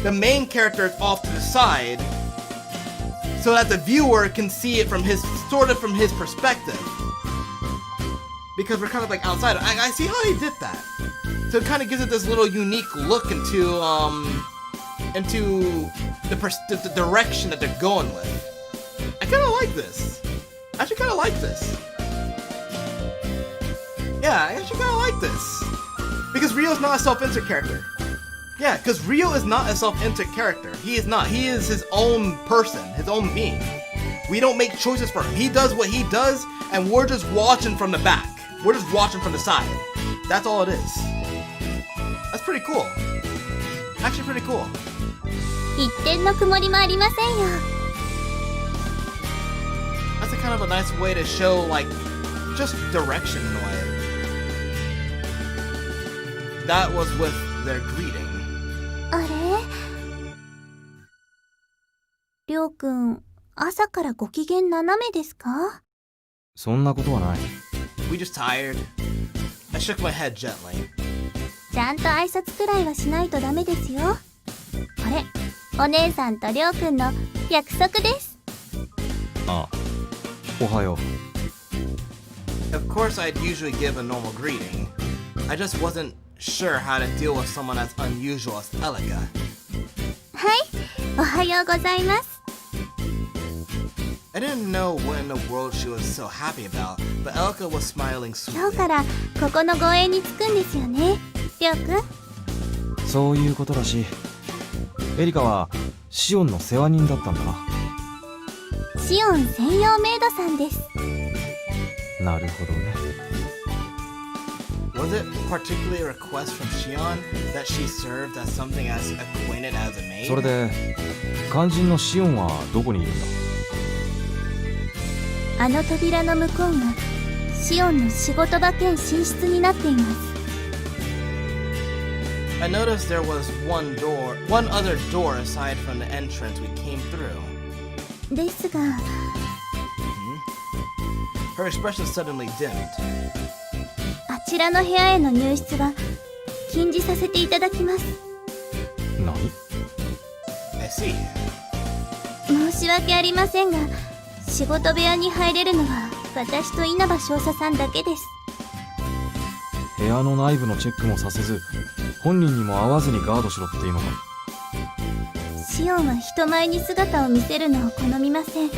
Speaker 1: the main character is off to the side so that the viewer can see it from his, sort of from his perspective. Because we're kind of like outside. I see how he did that. So it kind of gives it this little unique look into the direction that they're going with. I kind of like this. I actually kind of like this. Yeah, I actually kind of like this. Because Ryo's not a self-insert character. Yeah, because Ryo is not a self-insert character. He is not. He is his own person, his own being. We don't make choices for him. He does what he does, and we're just watching from the back. We're just watching from the side. That's all it is. That's pretty cool. Actually pretty cool.
Speaker 3: 一点の曇りもありませんよ。
Speaker 1: That's a kind of a nice way to show, like, just direction in a way. That was with their greeting.
Speaker 3: あれ？りょうくん、朝からご機嫌斜めですか？
Speaker 4: そんなことはない。
Speaker 1: We just tired. I shook my head gently.
Speaker 3: ちゃんと挨拶くらいはしないとダメですよ。これ、お姉さんとりょうくんの約束です。
Speaker 4: ああ、おはよう。
Speaker 1: Of course, I'd usually give a normal greeting. I just wasn't sure how to deal with someone as unusual as Elika.
Speaker 3: はい、おはようございます。
Speaker 1: I didn't know what in the world she was so happy about, but Elika was smiling
Speaker 3: 今
Speaker 1: sweetly.
Speaker 3: 日からここの護衛に着くんですよね、りょうくん。
Speaker 4: そういうことらしい。エリカはシオンの世話人だったんだな。
Speaker 3: シオン専用メイドさんです。
Speaker 4: なるほどね。
Speaker 1: Was it particularly a request from Shion that she served as something as acquainted as a maid?
Speaker 4: それで肝心のシオンはどこにいるんだ？
Speaker 3: あの扉の向こうがシオンの仕事場兼寝室になっています。
Speaker 1: I noticed there was one other door aside from the entrance we came through.
Speaker 3: ですが、
Speaker 1: Her expression suddenly dimmed.
Speaker 3: あちらの部屋への入室は禁じさせていただきます。
Speaker 4: 何？
Speaker 1: I see.
Speaker 3: 申し訳ありませんが、仕事部屋に入れるのは私と稲葉少佐さんだけです。
Speaker 4: 部屋の内部のチェックもさせず、本人にも会わずにガードしろっていうのか。
Speaker 3: シオンは人前に姿を見せるのを好みません。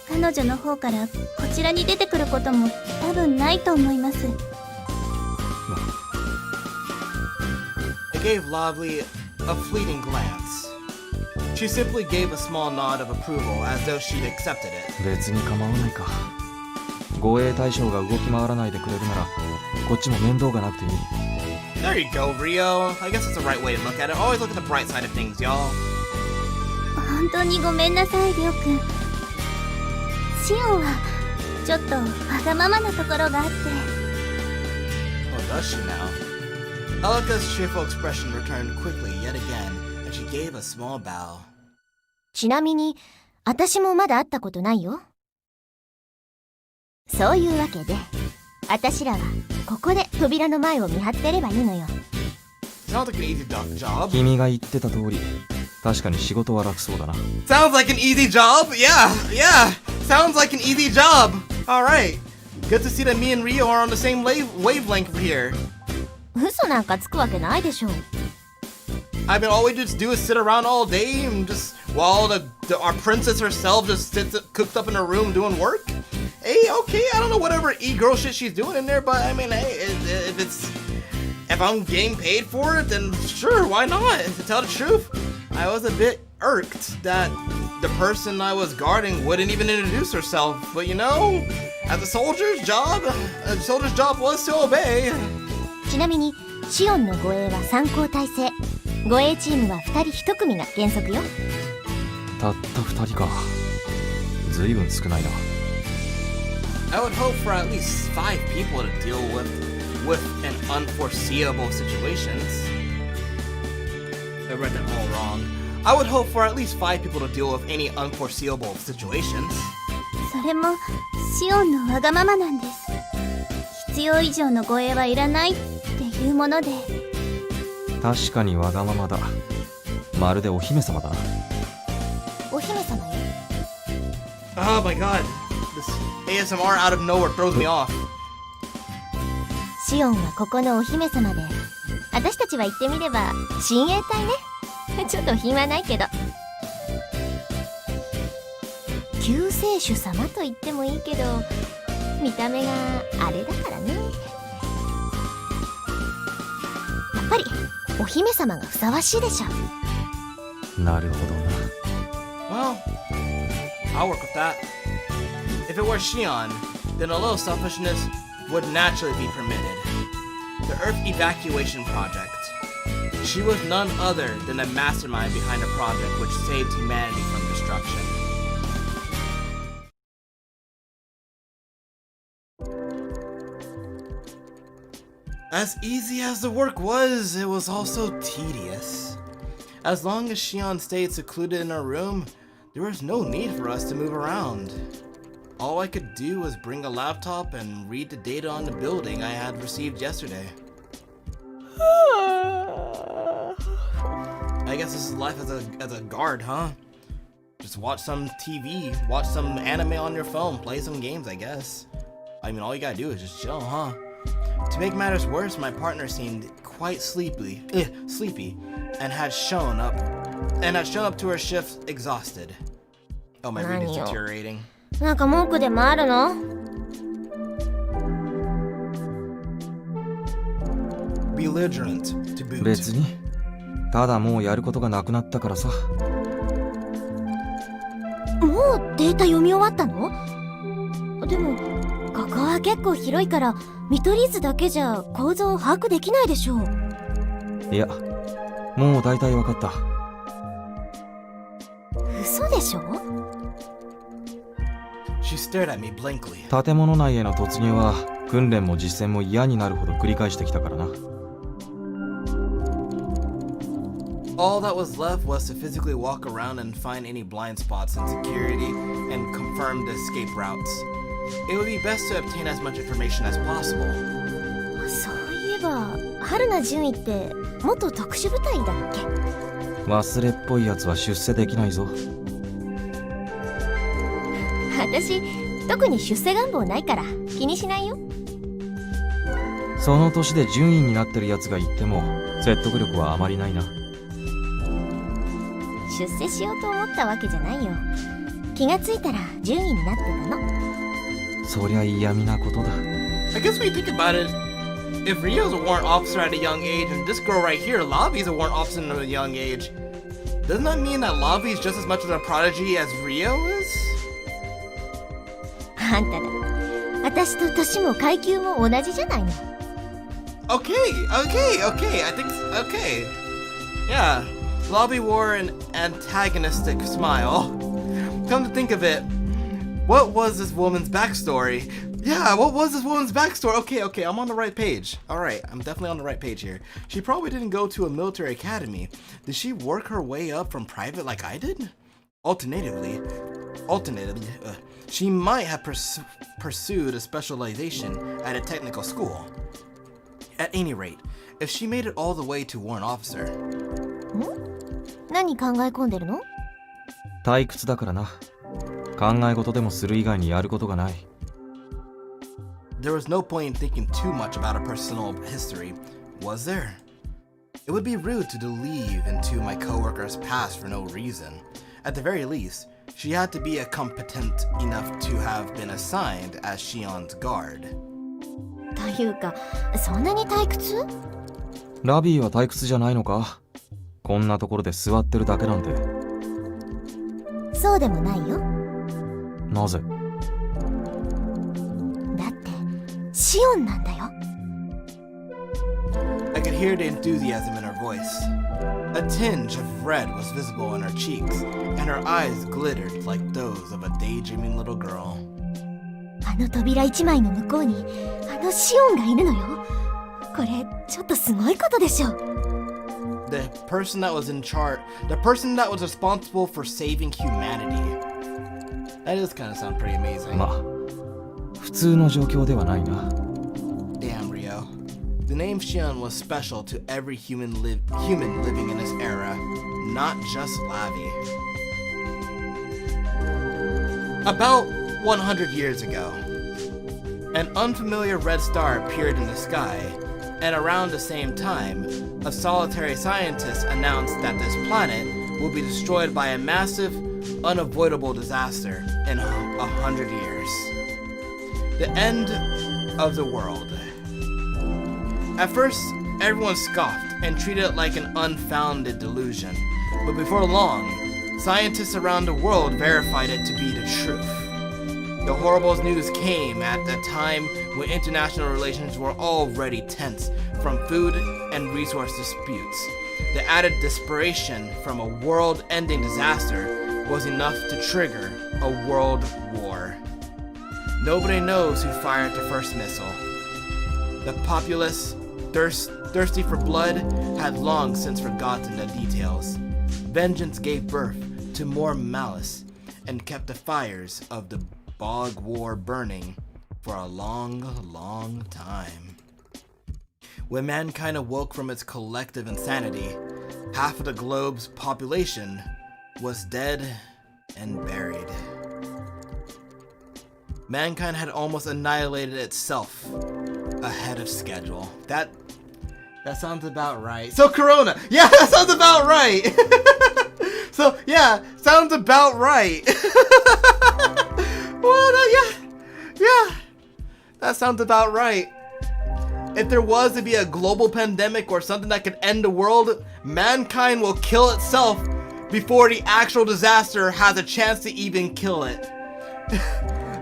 Speaker 3: 彼女の方からこちらに出てくることも多分ないと思います。
Speaker 1: I gave Lovely a fleeting glance. She simply gave a small nod of approval as though she'd accepted it.
Speaker 4: 別に構わないか。護衛対象が動き回らないでくれるなら、こっちも面倒がなくていい。
Speaker 1: There you go, Rio. I guess that's the right way to look at it. Always look at the bright side of things, y'all.
Speaker 3: 本当にごめんなさい、りょうくん。シオンはちょっとわがままなところがあって。
Speaker 1: Oh, does she now? Elika's cheerful expression returned quickly yet again, and she gave a small bow.
Speaker 5: ちなみに私もまだ会ったことないよ。そういうわけで私らはここで扉の前を見張ってればいいのよ。
Speaker 1: Sounds like an easy job.
Speaker 4: 君が言ってた通り、確かに仕事は楽そうだな。
Speaker 1: Sounds like an easy job. Yeah. Sounds like an easy job. All right. Good to see that me and Rio are on the same wavelength here.
Speaker 5: 嘘なんかつくわけないでしょ。
Speaker 1: I mean, all we just do is sit around all day and just while our princess herself just sits cooked up in her room doing work. Hey, okay, I don't know whatever e-girl shit she's doing in there, but I mean, hey, if I'm getting paid for it, then sure, why not? To tell the truth, I was a bit irked that the person I was guarding wouldn't even introduce herself. But you know, as a soldier's job was to obey.
Speaker 5: ちなみにシオンの護衛は3交代制。護衛チームは2人1組が原則よ。
Speaker 4: たった2人か。ずいぶん少ないな。
Speaker 1: I would hope for at least 5 people to deal with an unforeseeable situations. I read that all wrong. I would hope for at least 5 people to deal with any unforeseeable situations.
Speaker 3: それれもシオンのわがままなんです。必要以上の護衛はいらないっていうもので。
Speaker 4: 確かにわがままだ。まるでお姫様だな。
Speaker 5: お姫様よ。
Speaker 1: Oh my god. This ASMR out of nowhere throws me off.
Speaker 5: シオンはここのお姫様で、私たちは言ってみれば親衛隊ね。ちょっと品はないけど。救世主様と言ってもいいけど、見た目があれだからね。やっぱりお姫様がふさわしいでしょ。
Speaker 4: なるほどな。
Speaker 1: Well, I'll work with that. If it were Shion, then a little selfishness would naturally be permitted. The Earth Evacuation Project. She was none other than the mastermind behind a project which saved humanity from destruction. As easy as the work was, it was also tedious. As long as Shion stayed secluded in her room, there was no need for us to move around. All I could do was bring a laptop and read the data on the building I had received yesterday. I guess this is life as a guard, huh? Just watch some TV, watch some anime on your phone, play some games, I guess. I mean, all you gotta do is just chill, huh? To make matters worse, my partner seemed quite sleepy, and had shown up to her shift exhausted. Oh, my reading's deteriorating.
Speaker 5: なんか文句でもあるの？
Speaker 1: Belligerent to boot.
Speaker 4: 別に。ただもうやることがなくなったからさ。
Speaker 5: もうデータ読み終わったの？でもここは結構広いから見取り図だけじゃ構造を把握できないでしょう。
Speaker 4: いや、もう大体わかった。
Speaker 5: 嘘でしょ？
Speaker 1: She stared at me blankly.
Speaker 4: 建物内への突入は訓練も実践も嫌になるほど繰り返してきたからな。
Speaker 1: All that was left was to physically walk around and find any blind spots in security and confirm the escape routes. It would be best to obtain as much information as possible.
Speaker 5: そういえば春名純衣って元特殊部隊だっけ？
Speaker 4: 忘れっぽいやつは出世できないぞ。
Speaker 5: 私特に出世願望ないから気にしないよ。
Speaker 4: その年で順位になってるやつが言っても説得力はあまりないな。
Speaker 5: 出世しようと思ったわけじゃないよ。気がついたら順位になってたの。
Speaker 4: そりゃ嫌味なことだ。
Speaker 1: I guess when you think about it, if Rio's a warrant officer at a young age and this girl right here, Lavi's a warrant officer at a young age, doesn't that mean that Lavi's just as much of a prodigy as Rio is?
Speaker 5: あんただ、私と年も階級も同じじゃないの。
Speaker 1: Okay. I think okay. Yeah, Lavi wore an antagonistic smile. Come to think of it, what was this woman's backstory? Yeah, what was this woman's backstory? Okay, I'm on the right page. Alright, I'm definitely on the right page here. She probably didn't go to a military academy. Did she work her way up from private like I did? Alternatively, she might have pursued a specialization at a technical school. At any rate, if she made it all the way to warrant officer.
Speaker 5: 何考え込んでるの？
Speaker 4: 退屈だからな。考え事でもする以外にやることがない。
Speaker 1: There was no point in thinking too much about her personal history, was there? It would be rude to delve into my coworker's past for no reason. At the very least, she had to be competent enough to have been assigned as Shion's guard.
Speaker 5: というか、そんなに退屈？
Speaker 4: ラビーは退屈じゃないのか？こんなところで座ってるだけなんて。
Speaker 5: そうでもないよ。
Speaker 4: なぜ？
Speaker 5: だってシオンなんだよ。
Speaker 1: I could hear the enthusiasm in her voice. A tinge of red was visible in her cheeks, and her eyes glittered like those of a daydreaming little girl.
Speaker 5: あの扉一枚の向こうにあのシオンがいるのよ。これちょっとすごいことでしょ。
Speaker 1: The person that was in charge, the person that was responsible for saving humanity. That does kind of sound pretty amazing.
Speaker 4: まあ普通の状況ではないな。
Speaker 1: Damn, Rio. The name Shion was special to every human living in this era, not just Lavi. About 100 years ago, an unfamiliar red star appeared in the sky, and around the same time, a solitary scientist announced that this planet will be destroyed by a massive, unavoidable disaster in 100 years. The end of the world. At first, everyone scoffed and treated it like an unfounded delusion, but before long, scientists around the world verified it to be the truth. The horrible news came at a time when international relations were already tense from food and resource disputes. The added desperation from a world-ending disaster was enough to trigger a world war. Nobody knows who fired the first missile. The populace, thirsty for blood, had long since forgotten the details. Vengeance gave birth to more malice and kept the fires of the Bog War burning for a long, long time. When mankind awoke from its collective insanity, half of the globe's population was dead and buried. Mankind had almost annihilated itself ahead of schedule. That sounds about right. So Corona! Yeah, that sounds about right! So, yeah, sounds about right. Well, yeah, that sounds about right. If there was to be a global pandemic or something that could end the world, mankind will kill itself before the actual disaster has a chance to even kill it.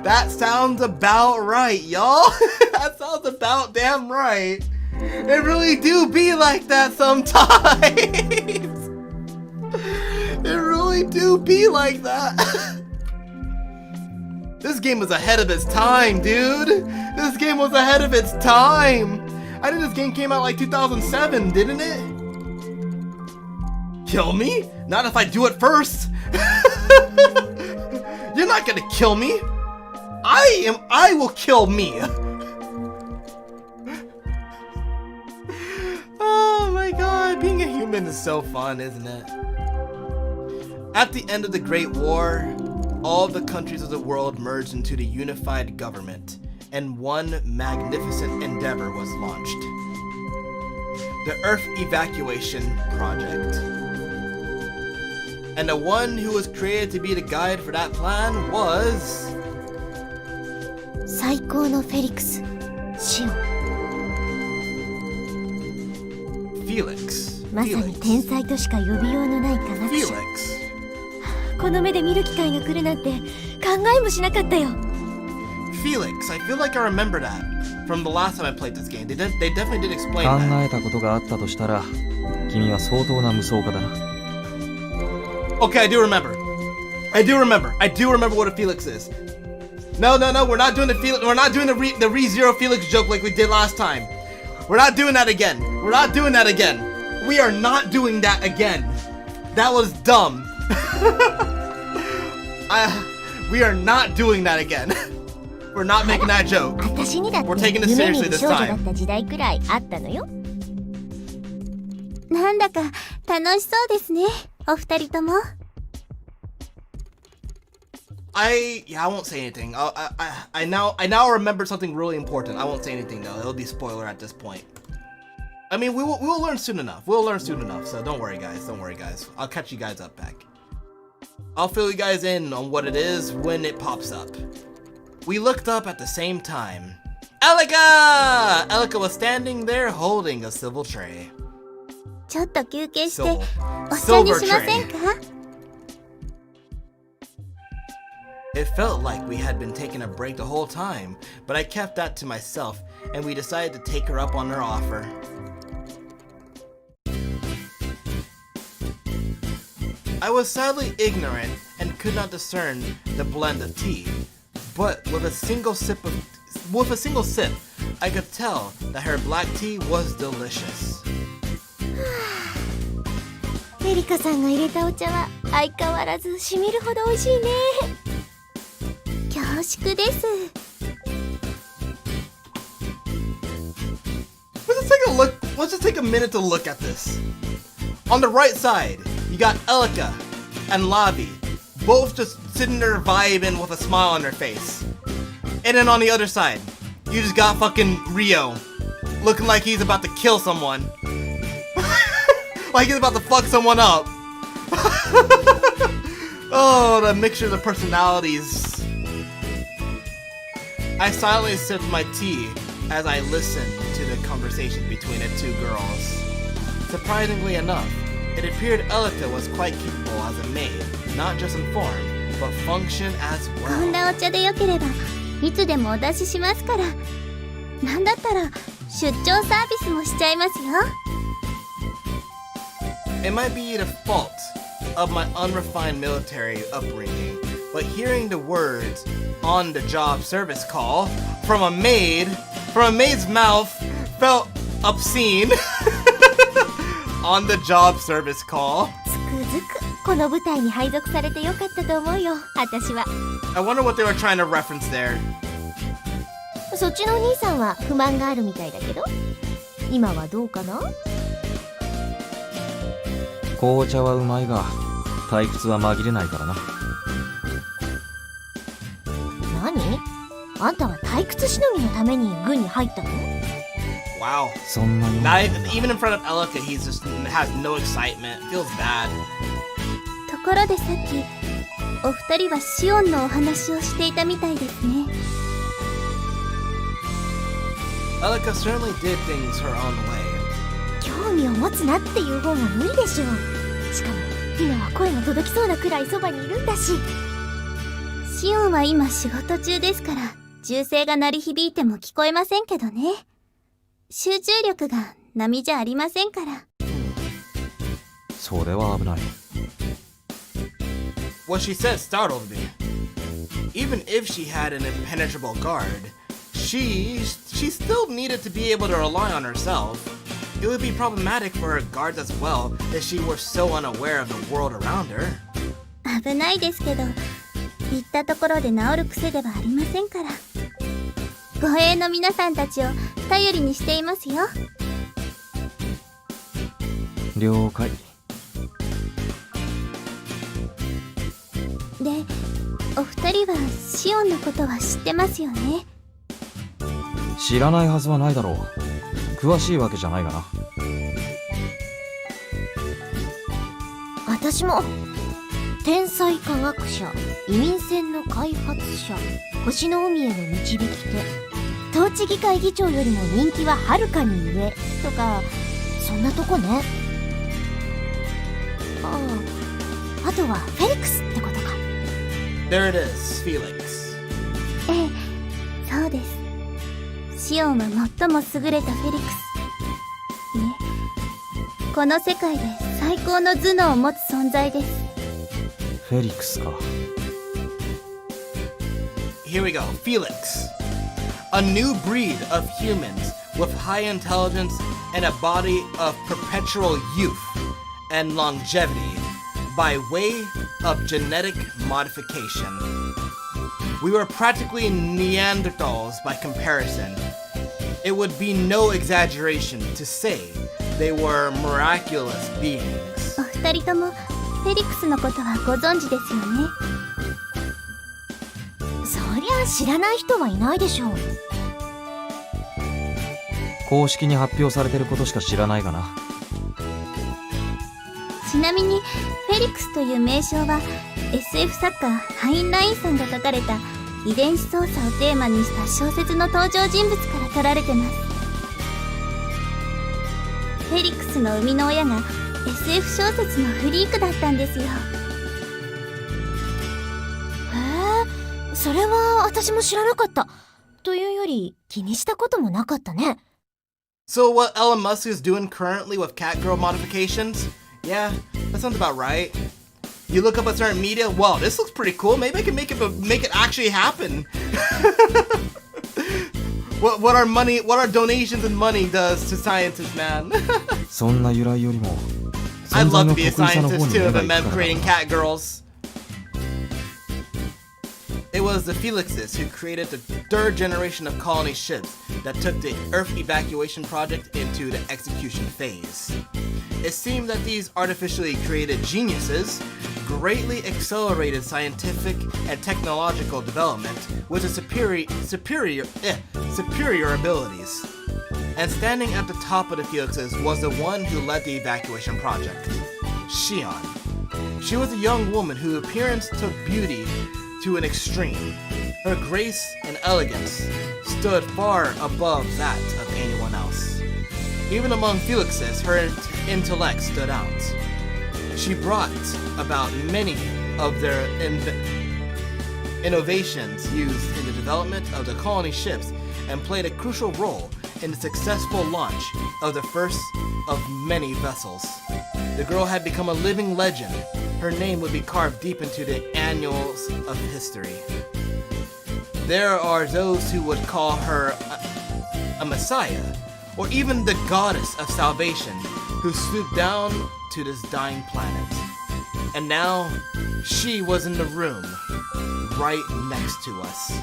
Speaker 1: That sounds about right, y'all. That sounds about damn right. It really do be like that sometimes. It really do be like that. This game was ahead of its time, dude. This game was ahead of its time. I think this game came out like 2007, didn't it? Kill me? Not if I do it first. You're not gonna kill me. I will kill me. Oh my god, being a human is so fun, isn't it? At the end of the Great War, all the countries of the world merged into the unified government, and one magnificent endeavor was launched. The Earth Evacuation Project. And the one who was created to be the guide for that plan was...
Speaker 5: 最高のフェリクス、シオン。
Speaker 1: Felix.
Speaker 5: まさに天才としか呼びようのない科学者。
Speaker 1: Felix.
Speaker 5: この目で見る機会が来るなんて考えもしなかったよ。
Speaker 1: Felix, I feel like I remember that from the last time I played this game. They definitely did explain
Speaker 4: 考
Speaker 1: that.
Speaker 4: えたことがあったとしたら君は相当な無双家だな。
Speaker 1: Okay, I do remember. I do remember what a Felix is. No, we're not doing the Felix. We're not doing the ReZero Felix joke like we did last time. We're not doing that again. We're not doing that again. We are not doing that again. That was dumb. We are not doing that again. We're not making that joke.
Speaker 5: 私にだって
Speaker 1: We're taking this
Speaker 5: 夢見
Speaker 1: seriously
Speaker 5: る
Speaker 1: this
Speaker 5: 少女だっ
Speaker 1: time.
Speaker 5: た時代くらいあったのよ。
Speaker 3: なんだか楽しそうですね、お二人とも。
Speaker 1: I won't say anything. I now remember something really important. I won't say anything though. It'll be spoiler at this point. I mean, we will learn soon enough. We'll learn soon enough. So don't worry, guys. Don't worry, guys. I'll catch you guys up back. I'll fill you guys in on what it is when it pops up. We looked up at the same time. Elika! Elika was standing there holding a silver tray.
Speaker 3: ちょっと休憩して
Speaker 1: Silver.
Speaker 3: お茶に
Speaker 1: Silver
Speaker 3: しません
Speaker 1: tray.
Speaker 3: か？
Speaker 1: It felt like we had been taking a break the whole time, but I kept that to myself, and we decided to take her up on her offer. I was sadly ignorant and could not discern the blend of tea, but with a single sip, I could tell that her black tea was delicious.
Speaker 5: エリカさんが入れたお茶は相変わらずしみるほど美味しいね。
Speaker 3: しくです。
Speaker 1: Let's just take a minute to look at this. On the right side, you got Elika and Lavi, both just sitting there vibing with a smile on their face. And then on the other side, you just got fucking Rio, looking like he's about to kill someone. Like he's about to fuck someone up. Oh, the mixture of personalities. I silently sipped my tea as I listened to the conversation between the two girls. Surprisingly enough, it appeared Elika was quite capable as a maid, not just in form, but function as
Speaker 3: こん
Speaker 1: well.
Speaker 3: なお茶でよければいつでもお出ししますから。なんだったら出張サービスもしちゃいますよ。
Speaker 1: It might be the fault of my unrefined military upbringing, but hearing the words on the job service call from a maid's mouth felt obscene. On the job service call.
Speaker 5: つくづくこの部隊に配属されてよかったと思うよ、私は。
Speaker 1: I wonder what they were trying to reference there.
Speaker 5: そっちのお兄さんは不満があるみたいだけど、今はどうかな？
Speaker 4: 紅茶はうまいが退屈は紛れないからな。
Speaker 5: 何？あんたは退屈しのぎのために軍に入ったの？
Speaker 1: Wow.
Speaker 4: そんなに
Speaker 1: Not even in front of Elika, he's just has no excitement. Feels bad.
Speaker 3: ところでさっきお二人はシオンのお話をしていたみたいですね。
Speaker 1: Elika certainly did things her own way.
Speaker 5: 興味を持つなっていう方が無理でしょう。しかも今は声が届きそうなくらいそばにいるんだし。
Speaker 3: シオンは今仕事中ですから銃声が鳴り響いても聞こえませんけどね。集中力が並じゃありませんから。
Speaker 4: それは危ない。
Speaker 1: What she said startled me. Even if she had an impenetrable guard, she still needed to be able to rely on herself. It would be problematic for her guards as well if she were so unaware of the world around her.
Speaker 3: 危ないですけど言ったところで治る癖ではありませんから。護衛の皆さんたちを頼りにしていますよ。
Speaker 4: 了解。
Speaker 3: で、お二人はシオンのことは知ってますよね。
Speaker 4: 知らないはずはないだろう。詳しいわけじゃないがな。
Speaker 5: 私も天才科学者、移民船の開発者、星の海への導き手、統治議会議長よりも人気ははるかに上とか、そんなとこね。あとはフェリックスってことか。
Speaker 1: There it is, Felix.
Speaker 3: ええ、そうです。シオンは最も優れたフェリックス。いえ、この世界で最高の頭脳を持つ存在です。
Speaker 4: フェリックスか。
Speaker 1: Here we go, Felix. A new breed of humans with high intelligence and a body of perpetual youth and longevity by way of genetic modification. We were practically Neanderthals by comparison. It would be no exaggeration to say they were miraculous beings.
Speaker 3: お二人ともフェリックスのことはご存知ですよね。
Speaker 5: そりゃ知らない人はいないでしょう。
Speaker 4: 公式に発表されてることしか知らないがな。
Speaker 3: ちなみにフェリックスという名称は SF 作家ハインラインさんが書かれた遺伝子操作をテーマにした小説の登場人物から取られてます。フェリックスの生みの親が SF 小説のフリークだったんですよ。
Speaker 5: へえ、それは私も知らなかった。というより気にしたこともなかったね。
Speaker 1: So what Elon Musk is doing currently with catgirl modifications? Yeah, that sounds about right. You look up a certain media, well, this looks pretty cool. Maybe I can make it actually happen. what our donations and money does to scientists, man.
Speaker 4: そんな由来よりも
Speaker 1: I'd
Speaker 4: 存在
Speaker 1: love
Speaker 4: の
Speaker 1: to be a
Speaker 4: 得意さの方
Speaker 1: scientist
Speaker 4: に
Speaker 1: too
Speaker 4: 目
Speaker 1: if
Speaker 4: が
Speaker 1: it
Speaker 4: 行く
Speaker 1: meant
Speaker 4: から
Speaker 1: creating
Speaker 4: だ。
Speaker 1: catgirls. It was the Felixes who created the third generation of colony ships that took the Earth evacuation project into the execution phase. It seemed that these artificially created geniuses greatly accelerated scientific and technological development with the superior abilities. And standing at the top of the Felixes was the one who led the evacuation project, Shion. She was a young woman whose appearance took beauty to an extreme. Her grace and elegance stood far above that of anyone else. Even among Felixes, her intellect stood out. She brought about many of their innovations used in the development of the colony ships and played a crucial role in the successful launch of the first of many vessels. The girl had become a living legend. Her name would be carved deep into the annals of history. There are those who would call her a messiah, or even the goddess of salvation, who swooped down to this dying planet. And now, she was in the room, right next to us.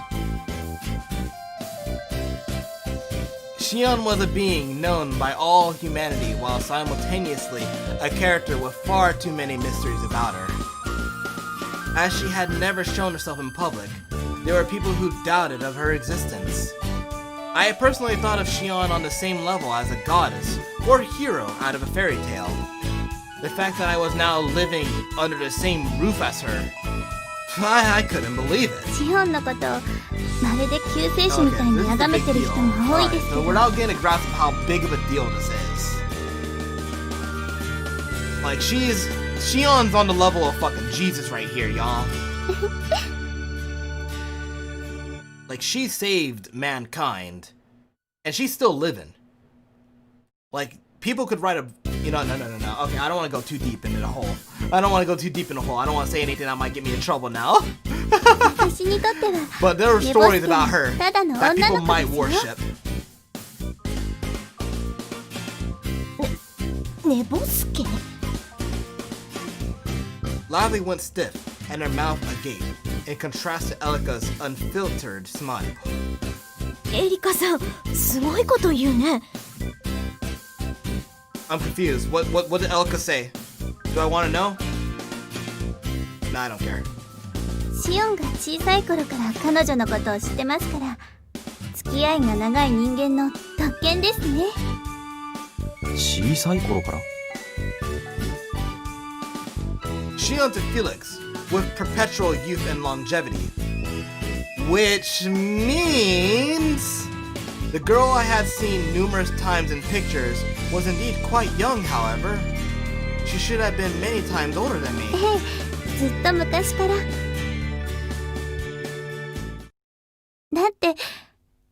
Speaker 1: Shion was a being known by all humanity while simultaneously a character with far too many mysteries about her. As she had never shown herself in public, there were people who doubted of her existence. I personally thought of Shion on the same level as a goddess or hero out of a fairy tale. The fact that I was now living under the same roof as her, I couldn't believe it.
Speaker 3: シオンのことをまるで救世主みたいに崇めてる人も多いですけ
Speaker 1: So
Speaker 3: ど
Speaker 1: we're now getting a grasp of how big of a deal this is. Like Shion's on the level of fucking Jesus right here, y'all. Like she saved mankind, and she's still living. Like people could write a, no. Okay, I don't want to go too deep into the hole. I don't want to say anything that might get me in trouble now.
Speaker 3: 私にとっては
Speaker 1: But there are stories about her
Speaker 3: ただの
Speaker 1: that
Speaker 3: 女
Speaker 1: people
Speaker 3: の子
Speaker 1: might
Speaker 3: ですよ
Speaker 1: worship.
Speaker 5: 寝ぼすけ
Speaker 1: Lively went stiff, and her mouth agape, in contrast to Elika's unfiltered smile.
Speaker 5: エリカさんすごいこと言うね
Speaker 1: I'm confused. What did Elika say? Do I want to know? Nah, I don't care.
Speaker 3: シオンが小さい頃から彼女のことを知ってますから付き合いが長い人間の特権ですね
Speaker 4: 小さい頃から
Speaker 1: Shion's a Felix, with perpetual youth and longevity. Which means... The girl I had seen numerous times in pictures was indeed quite young, however. She should have been many times older than me.
Speaker 3: ええずっと昔からだって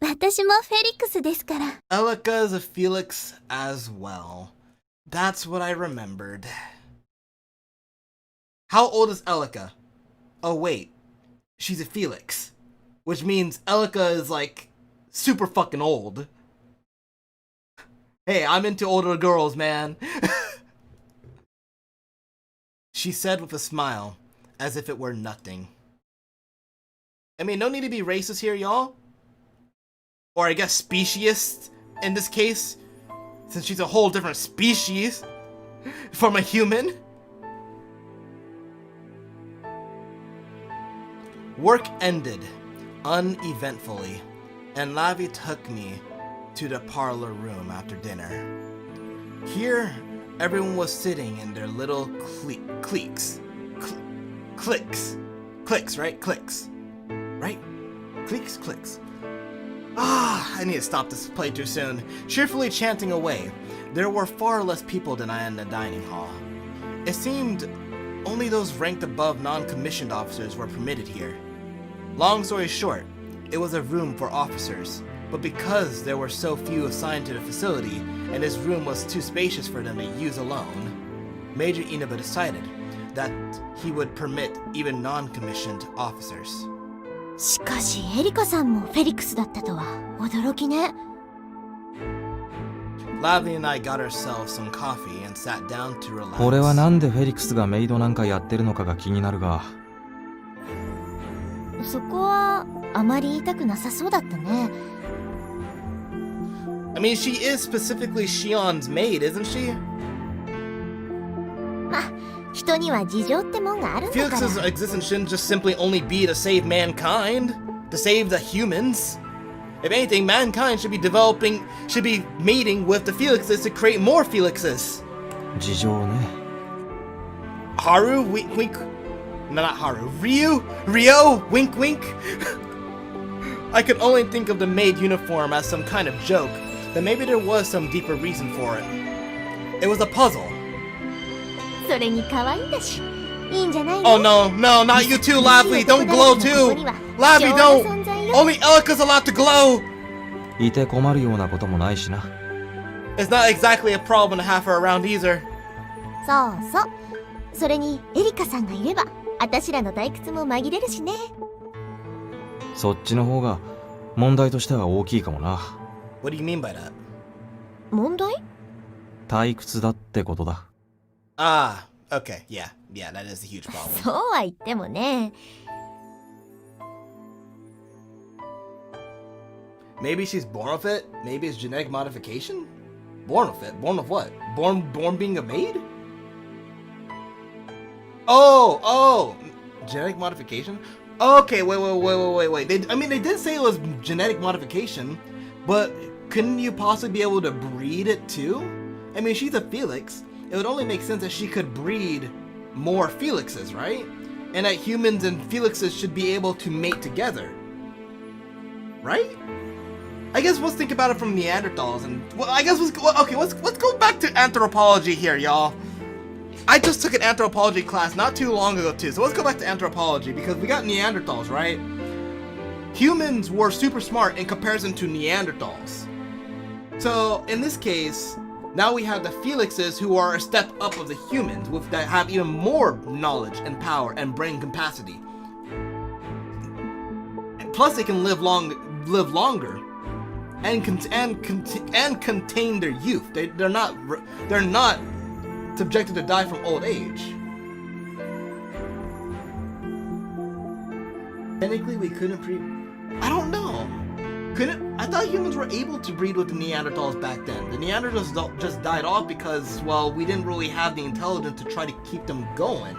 Speaker 3: 私もフェリックスですから
Speaker 1: Elika is a Felix as well. That's what I remembered. How old is Elika? Oh wait, she's a Felix. Which means Elika is like super fucking old. Hey, I'm into older girls, man. She said with a smile, as if it were nothing. I mean, no need to be racist here, y'all. Or I guess speciesist in this case, since she's a whole different species from a human. Work ended uneventfully, and Lavi took me to the parlor room after dinner. Here, everyone was sitting in their little cliques. Cliques, right? Cliques. Right? Cliques. I need to stop this playthrough soon. Cheerfully chanting away, there were far less people than I in the dining hall. It seemed only those ranked above non-commissioned officers were permitted here. Long story short, it was a room for officers, but because there were so few assigned to the facility, and this room was too spacious for them to use alone, Major Inaba decided that he would permit even non-commissioned officers.
Speaker 5: しかしエリカさんもフェリックスだったとは驚きね
Speaker 1: Lavely and I got ourselves some coffee and sat down to relax.
Speaker 4: 俺はなんでフェリックスがメイドなんかやってるのかが気になるが
Speaker 5: そこはあまり言いたくなさそうだったね。
Speaker 1: I mean, she is specifically Shion's maid, isn't she?
Speaker 5: まあ人には事情ってもんがあるんだから。
Speaker 1: Felix's existence shouldn't just simply only be to save mankind, to save the humans. If anything, mankind should be mating with the Felixes to create more Felixes.
Speaker 4: 事情ね。
Speaker 1: Haru, wink, wink. No, not Haru. Rio, wink, wink. I could only think of the maid uniform as some kind of joke, but maybe there was some deeper reason for it. It was a puzzle.
Speaker 5: それに可愛いんだしいいんじゃないの。
Speaker 1: Oh no, no, not you too, Lavely. Don't glow too. Lavely, don't. Only Elika's allowed to glow.
Speaker 4: いて困るようなこともないしな。
Speaker 1: It's not exactly a problem to have her around either.
Speaker 5: そうそう。それにエリカさんがいればあたしらの退屈も紛れるしね。
Speaker 4: そっちの方が問題としては大きいかもな。
Speaker 1: What do you mean by that?
Speaker 5: 問題？
Speaker 4: 退屈だってことだ。
Speaker 1: Ah, okay, yeah, that is a huge problem.
Speaker 5: そうは言ってもね。
Speaker 1: Maybe she's born with it. Maybe it's genetic modification. Born with it. Born with what? Born being a maid? Oh, genetic modification. Okay, wait. They did say it was genetic modification, but couldn't you possibly be able to breed it too? I mean, she's a Felix. It would only make sense that she could breed more Felixes, right? And that humans and Felixes should be able to mate together, right? I guess let's think about it from Neanderthals, and well, I guess let's go back to anthropology here, y'all. I just took an anthropology class not too long ago too, so let's go back to anthropology because we got Neanderthals, right? Humans were super smart in comparison to Neanderthals. So in this case, now we have the Felixes who are a step up of the humans, that have even more knowledge and power and brain capacity. And plus, they can live longer. And contain their youth. They're not subjected to die from old age. Technically, we couldn't I don't know. I thought humans were able to breed with the Neanderthals back then. The Neanderthals just died off because, well, we didn't really have the intelligence to try to keep them going.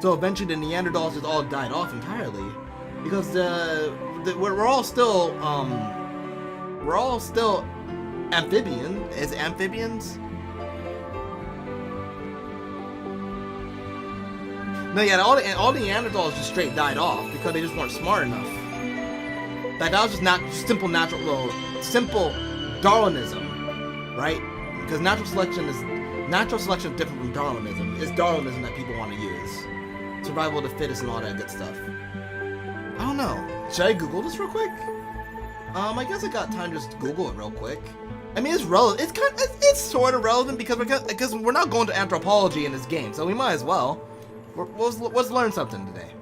Speaker 1: So eventually, the Neanderthals just all died off entirely because we're all still amphibian. Is it amphibians? No, yeah, all the Neanderthals just straight died off because they just weren't smart enough. That was just simple Darwinism, right? Because natural selection is different from Darwinism. It's Darwinism that people want to use. Survival of the fittest and all that good stuff. I don't know. Should I Google this real quick? I guess I got time to just Google it real quick. I mean, it's relevant. It's sort of relevant because we're not going to anthropology in this game, so we might as well. Let's learn something today.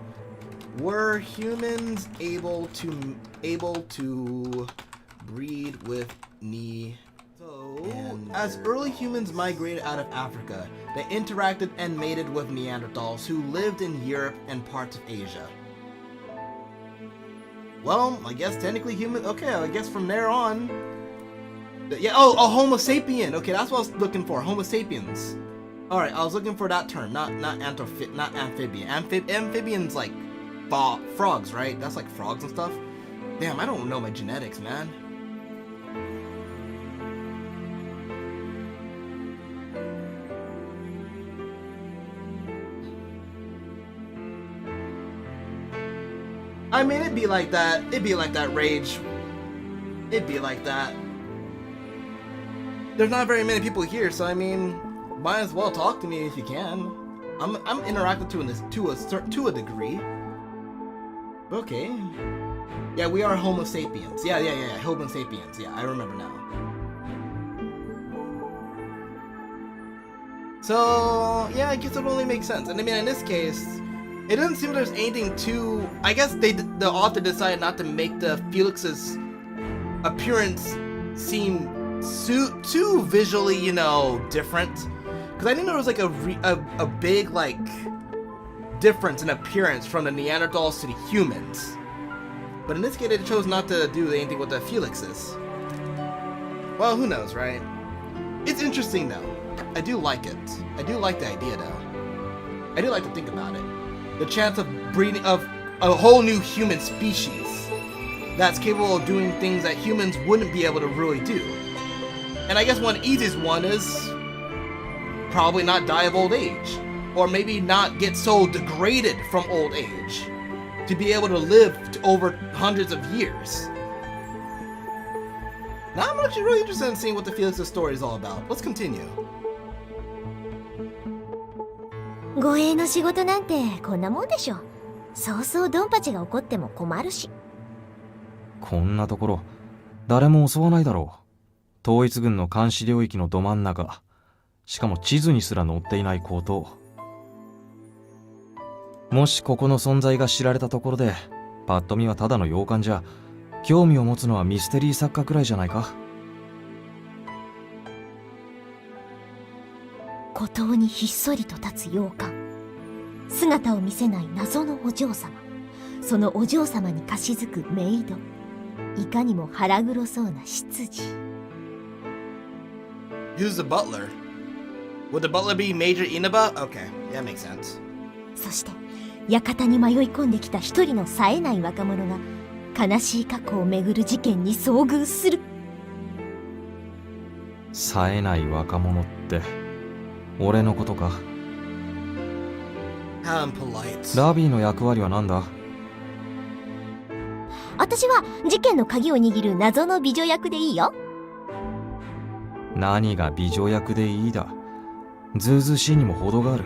Speaker 1: Were humans able to breed with as early humans migrated out of Africa, they interacted and mated with Neanderthals who lived in Europe and parts of Asia. Well, I guess technically human. Okay, I guess from there on. Yeah. Oh, Homo sapien. Okay, that's what I was looking for. Homo sapiens. All right, I was looking for that term, not amphibian. Amphibians like frogs, right? That's like frogs and stuff. Damn, I don't know my genetics, man. I mean, it'd be like that. It'd be like that, Rage. It'd be like that. There's not very many people here, so I mean, might as well talk to me if you can. I'm interactive to a degree. Okay. Yeah, we are Homo sapiens. Yeah. Homo sapiens. Yeah, I remember now. So yeah, I guess it only makes sense. And I mean, in this case, it doesn't seem there's anything too. I guess the author decided not to make the Felix's appearance seem too visually, different. Because I think there was like a big like difference in appearance from the Neanderthals to the humans. But in this case, they chose not to do anything with the Felixes. Well, who knows, right? It's interesting, though. I do like it. I do like the idea, though. I do like to think about it. The chance of breeding of a whole new human species that's capable of doing things that humans wouldn't be able to really do. And I guess one easiest one is probably not die of old age. Or maybe not get so degraded from old age to be able to live to over hundreds of years. Now I'm actually really interested in seeing what the Felix's story is all about. Let's continue.
Speaker 5: 護衛の仕事なんてこんなもんでしょ。そうそうドンパチが起こっても困るし。
Speaker 4: こんなところ誰も襲わないだろう。統一軍の監視領域のど真ん中、しかも地図にすら載っていない孤島。もしここの存在が知られたところで、パッと見はただの洋館じゃ、興味を持つのはミステリー作家くらいじゃないか。
Speaker 5: 孤島にひっそりと立つ洋館。姿を見せない謎のお嬢様。そのお嬢様に貸し付くメイド。いかにも腹黒そうな執事。
Speaker 1: Who's the butler? Would the butler be Major Inaba? Okay, that makes sense.
Speaker 5: そして館に迷い込んできた一人の冴えない若者が悲しい過去をめぐる事件に遭遇する。
Speaker 4: 冴えない若者って俺のことか。
Speaker 1: How impolite.
Speaker 4: ラビーの役割は何だ？
Speaker 5: 私は事件の鍵を握る謎の美女役でいいよ。
Speaker 4: 何が美女役でいいだ。ずうずうしいにも程がある。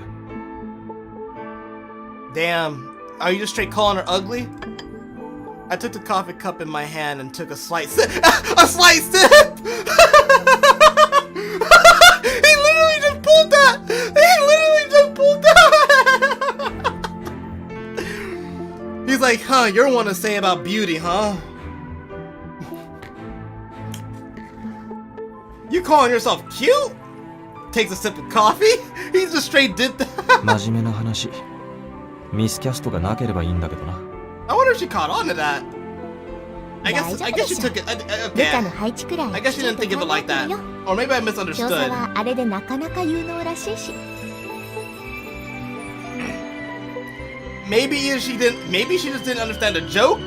Speaker 1: Damn, are you just straight calling her ugly? I took the coffee cup in my hand and took a slight sip. A slight sip! He literally just pulled that! He literally just pulled that! He's like, huh, you're one to say about beauty, huh? You calling yourself cute? Takes a sip of coffee? He just straight did that.
Speaker 4: 真面目な話。ミスキャストがなければいいんだけどな。
Speaker 1: I wonder if she caught on to that. I guess she took it.
Speaker 5: 部下の
Speaker 1: Okay.
Speaker 5: 配置くらい
Speaker 1: I guess she didn't think of it like that.
Speaker 5: よ。
Speaker 1: Or maybe I
Speaker 5: 調査
Speaker 1: misunderstood.
Speaker 5: はあれでなかなか有能らしいし。
Speaker 1: Maybe she just didn't understand the joke,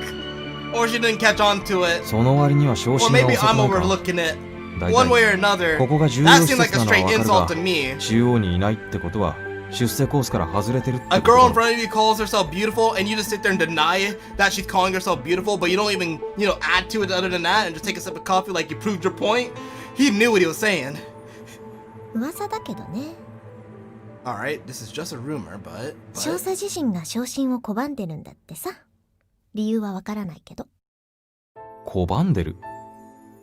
Speaker 1: or she didn't catch on to it,
Speaker 4: その割には昇
Speaker 1: or
Speaker 4: 進が
Speaker 1: maybe
Speaker 4: 遅く
Speaker 1: I'm
Speaker 4: ないか。
Speaker 1: overlooking it.
Speaker 4: 大
Speaker 1: One
Speaker 4: 体
Speaker 1: way or another,
Speaker 4: ここが重要
Speaker 1: that
Speaker 4: 施
Speaker 1: seemed like
Speaker 4: 設
Speaker 1: a
Speaker 4: なのは
Speaker 1: straight
Speaker 4: わか
Speaker 1: insult
Speaker 4: る
Speaker 1: to
Speaker 4: が、
Speaker 1: me.
Speaker 4: 中央にいないってことは出世コースから外れてるって
Speaker 1: A
Speaker 4: こ
Speaker 1: girl in
Speaker 4: と。
Speaker 1: front of you calls herself beautiful, and you just sit there and deny that she's calling herself beautiful, but you don't even, add to it other than that, and just take a sip of coffee like you proved your point. He knew what he was saying.
Speaker 5: 噂だけどね。
Speaker 1: All right, this is just a rumor, but
Speaker 5: 調査自身が昇進を拒んでるんだってさ。理由はわからないけど。
Speaker 4: 拒んでる？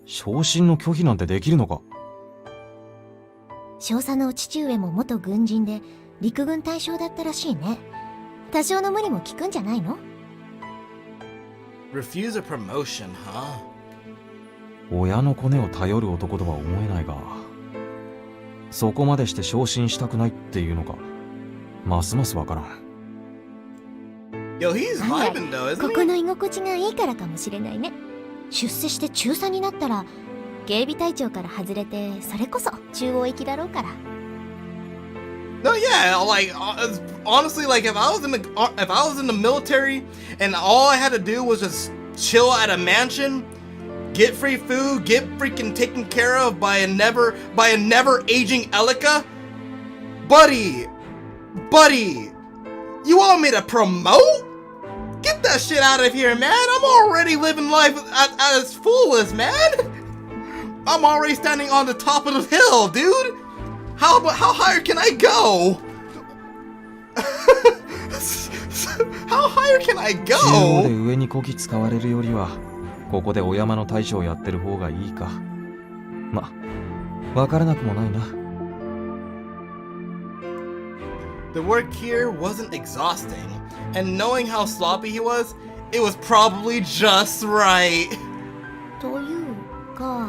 Speaker 4: 昇進の拒否なんてできるのか？
Speaker 5: 少佐のお父上も元軍人で陸軍大将だったらしいね。多少の無理も効くんじゃないの？
Speaker 1: refuse a promotion, huh?
Speaker 4: 親のコネを頼る男とは思えないが、そこまでして昇進したくないっていうのか、ますますわからん。
Speaker 1: Yo, he's
Speaker 5: 案外
Speaker 1: vibing though,
Speaker 5: こ
Speaker 1: isn't
Speaker 5: こ
Speaker 1: he?
Speaker 5: の居心地がいいからかもしれないね。出世して中佐になったら警備隊長から外れて、それこそ中央行きだろうから。
Speaker 1: No, yeah, like honestly, like if I was in the military and all I had to do was just chill at a mansion, get free food, get freaking taken care of by a never aging Elika, buddy, you want me to promote? Get that shit out of here, man. I'm already living life at its fullest, man. I'm already standing on the top of the hill, dude. How higher can I go? How higher can I
Speaker 4: 中央で
Speaker 1: go?
Speaker 4: 上にこき使われるよりは、ここでお山の大将をやってる方がいいか。ま、わからなくもないな。
Speaker 1: The work here wasn't exhausting, and knowing how sloppy he was, it was probably just right.
Speaker 5: というか、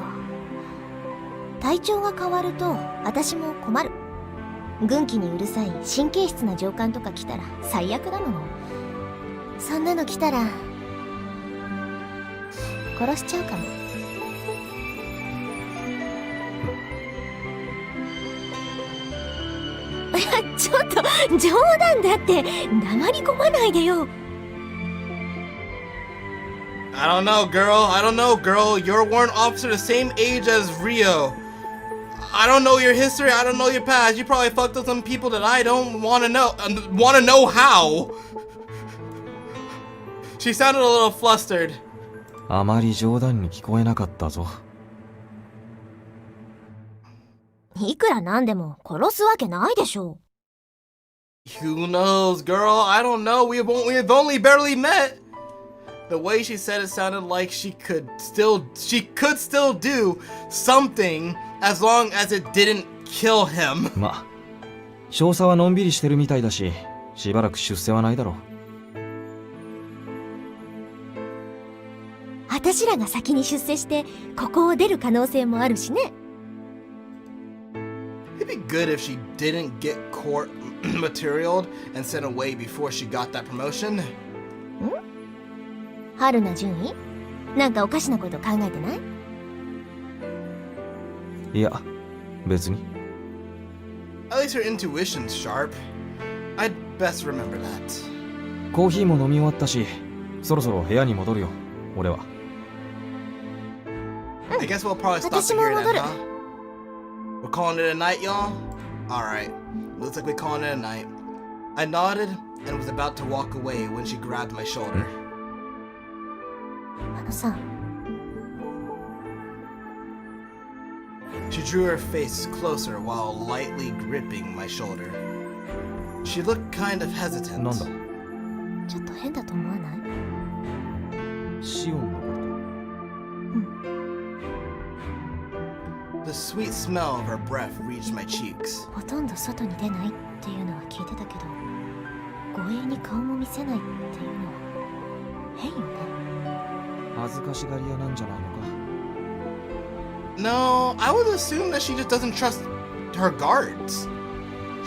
Speaker 5: 隊長が変わると私も困る。軍機にうるさい神経質な上官とか来たら最悪だもの。そんなの来たら殺しちゃうかも。ちょっと冗談だって、黙り込まないでよ。
Speaker 1: I don't know, girl. I don't know, girl. You're a warrant officer the same age as Rio. I don't know your history. I don't know your past. You probably fucked with some people that I don't want to know. Want to know how? She sounded a little flustered.
Speaker 4: あまり冗談に聞こえなかったぞ。
Speaker 5: いくらなんでも殺すわけないでしょ。
Speaker 1: Who knows, girl? I don't know. We've only barely met. The way she said it sounded like she could still do something as long as it didn't kill him.
Speaker 4: まあ、少佐はのんびりしてるみたいだし、しばらく出世はないだろう。
Speaker 5: 私らが先に出世してここを出る可能性もあるしね。
Speaker 1: It'd be good if she didn't get court materialed and sent away before she got that promotion.
Speaker 5: 春菜純衣、なんかおかしなこと考えてない？
Speaker 4: いや、別に。
Speaker 1: At least her intuition's sharp. I'd best remember that.
Speaker 4: コーヒーも飲み終わったし、そろそろ部屋に戻るよ、俺は。
Speaker 1: I guess we'll probably stop it here then, huh? We're calling it a night, y'all? Alright. Looks like we're calling it a night. I nodded and was about to walk away when she grabbed my shoulder.
Speaker 5: あのさ、
Speaker 1: She drew her face closer while lightly gripping my shoulder. She looked kind of hesitant.
Speaker 4: なんだ？
Speaker 5: ちょっと変だと思わない？
Speaker 4: シオンのこと。
Speaker 1: The sweet smell of her breath reached my cheeks.
Speaker 5: ほとんど外に出ないっていうのは聞いてたけど、護衛に顔も見せないっていうのは変よね。
Speaker 4: 恥ずかしがり屋なんじゃないのか。
Speaker 1: No, I would assume that she just doesn't trust her guards.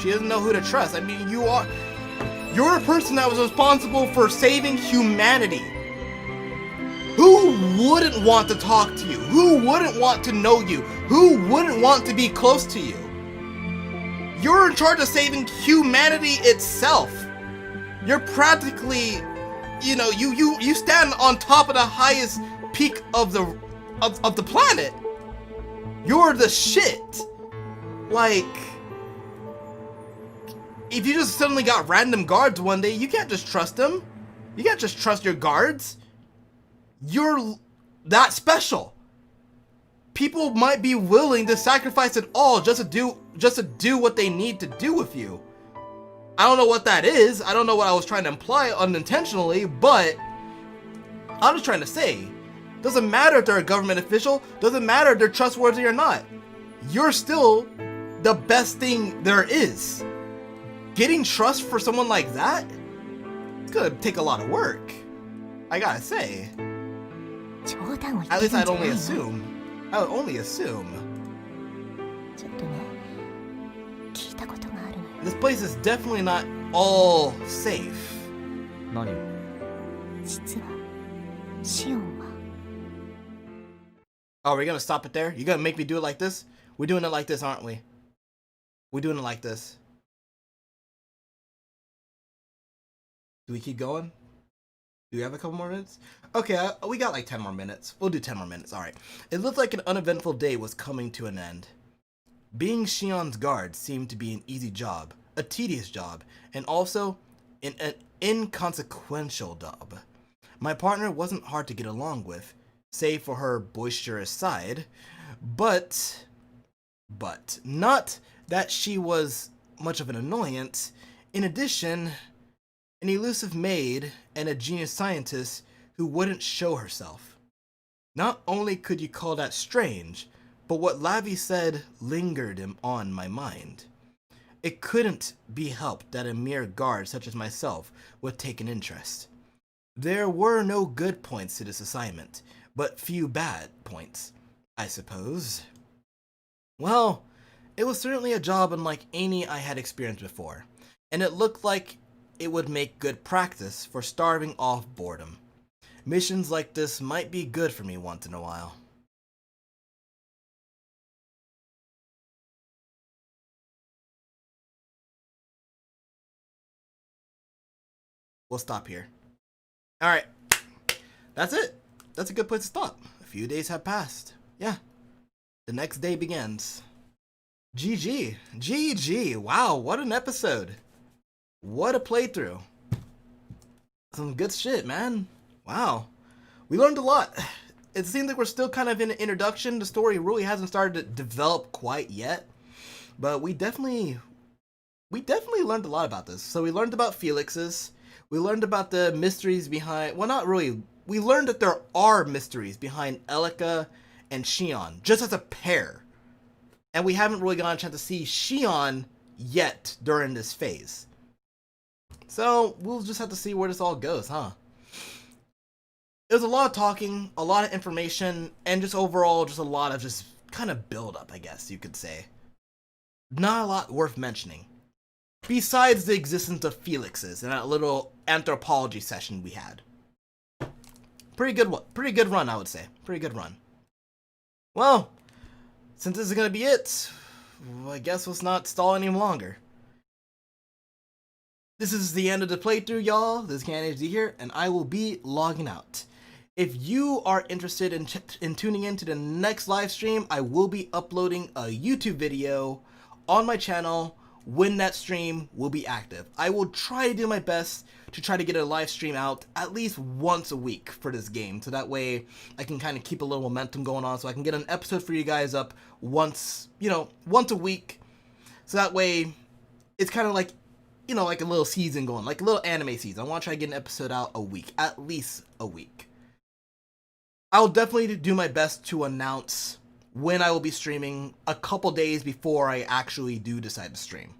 Speaker 1: She doesn't know who to trust. I mean, you're a person that was responsible for saving humanity. Who wouldn't want to talk to you? Who wouldn't want to know you? Who wouldn't want to be close to you? You're in charge of saving humanity itself. You're practically, you stand on top of the highest peak of the planet. You're the shit. Like, if you just suddenly got random guards one day, you can't just trust them. You can't just trust your guards. You're that special. People might be willing to sacrifice it all just to do what they need to do with you. I don't know what that is. I don't know what I was trying to imply unintentionally, but I'm just trying to say, doesn't matter if they're a government official, doesn't matter if they're trustworthy or not. You're still the best thing there is. Getting trust for someone like that, it's gonna take a lot of work. I gotta say. At least I'd only assume. I would only assume.
Speaker 5: ちょっとね、聞いたことがあるのよ。
Speaker 1: This place is definitely not all safe.
Speaker 4: 何を？
Speaker 5: 実はシオンは。
Speaker 1: Oh, we're gonna stop it there? You gonna make me do it like this? We're doing it like this, aren't we? We're doing it like this. Do we keep going? Do we have a couple more minutes? Okay, we got like 10 more minutes. We'll do 10 more minutes. All right. It looked like an uneventful day was coming to an end. Being Shion's guard seemed to be an easy job, a tedious job, and also an inconsequential job. My partner wasn't hard to get along with, save for her boisterous side, but not that she was much of an annoyance. In addition, an elusive maid and a genius scientist who wouldn't show herself. Not only could you call that strange, but what Lavi said lingered on my mind. It couldn't be helped that a mere guard such as myself would take an interest. There were no good points to this assignment, but few bad points, I suppose. Well, It was certainly a job unlike any I had experienced before, and it looked like it would make good practice for starving off boredom. Missions like this might be good for me once in a while. We'll stop here. Alright, that's it. That's a good place to stop. A few days have passed. Yeah, the next day begins. GG. GG. Wow, what an episode. What a playthrough. Some good shit, man. Wow. We learned a lot. It seems like we're still kind of in an introduction. The story really hasn't started to develop quite yet. But we definitely learned a lot about this. So we learned about Felix's. We learned about the mysteries behind... Well, not really. We learned that there are mysteries behind Elika and Shion, just as a pair. And we haven't really gotten a chance to see Shion yet during this phase. So, we'll just have to see where this all goes, huh? It was a lot of talking, a lot of information, and just overall, just a lot of just kind of build-up, I guess you could say. Not a lot worth mentioning. Besides the existence of Felix's and that little anthropology session we had. Pretty good run, I would say. Pretty good run. Well, since this is going to be it, I guess let's not stall any longer. This is the end of the playthrough, y'all. This is CanHD here, and I will be logging out. If you are interested in tuning in to the next live stream, I will be uploading a YouTube video on my channel when that stream will be active. I will try to do my best to try to get a live stream out at least once a week for this game, so that way I can kind of keep a little momentum going on, so I can get an episode for you guys up once a week, so that way it's kind of like, like a little season going, like a little anime season. I want to try to get an episode out a week, at least a week. I'll definitely do my best to announce when I will be streaming a couple days before I actually do decide to stream.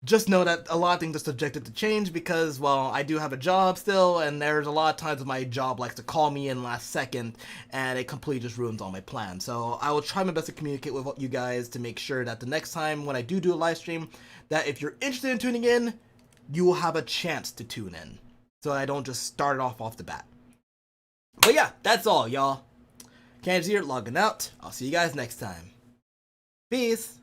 Speaker 1: Just know that a lot of things are subjected to change because, well, I do have a job still, and there's a lot of times my job likes to call me in last second, and it completely just ruins all my plans. So I will try my best to communicate with you guys to make sure that the next time when I do a live stream, that if you're interested in tuning in, you will have a chance to tune in. So I don't just start it off the bat. But yeah, that's all, y'all. CanHD here, logging out. I'll see you guys next time. Peace.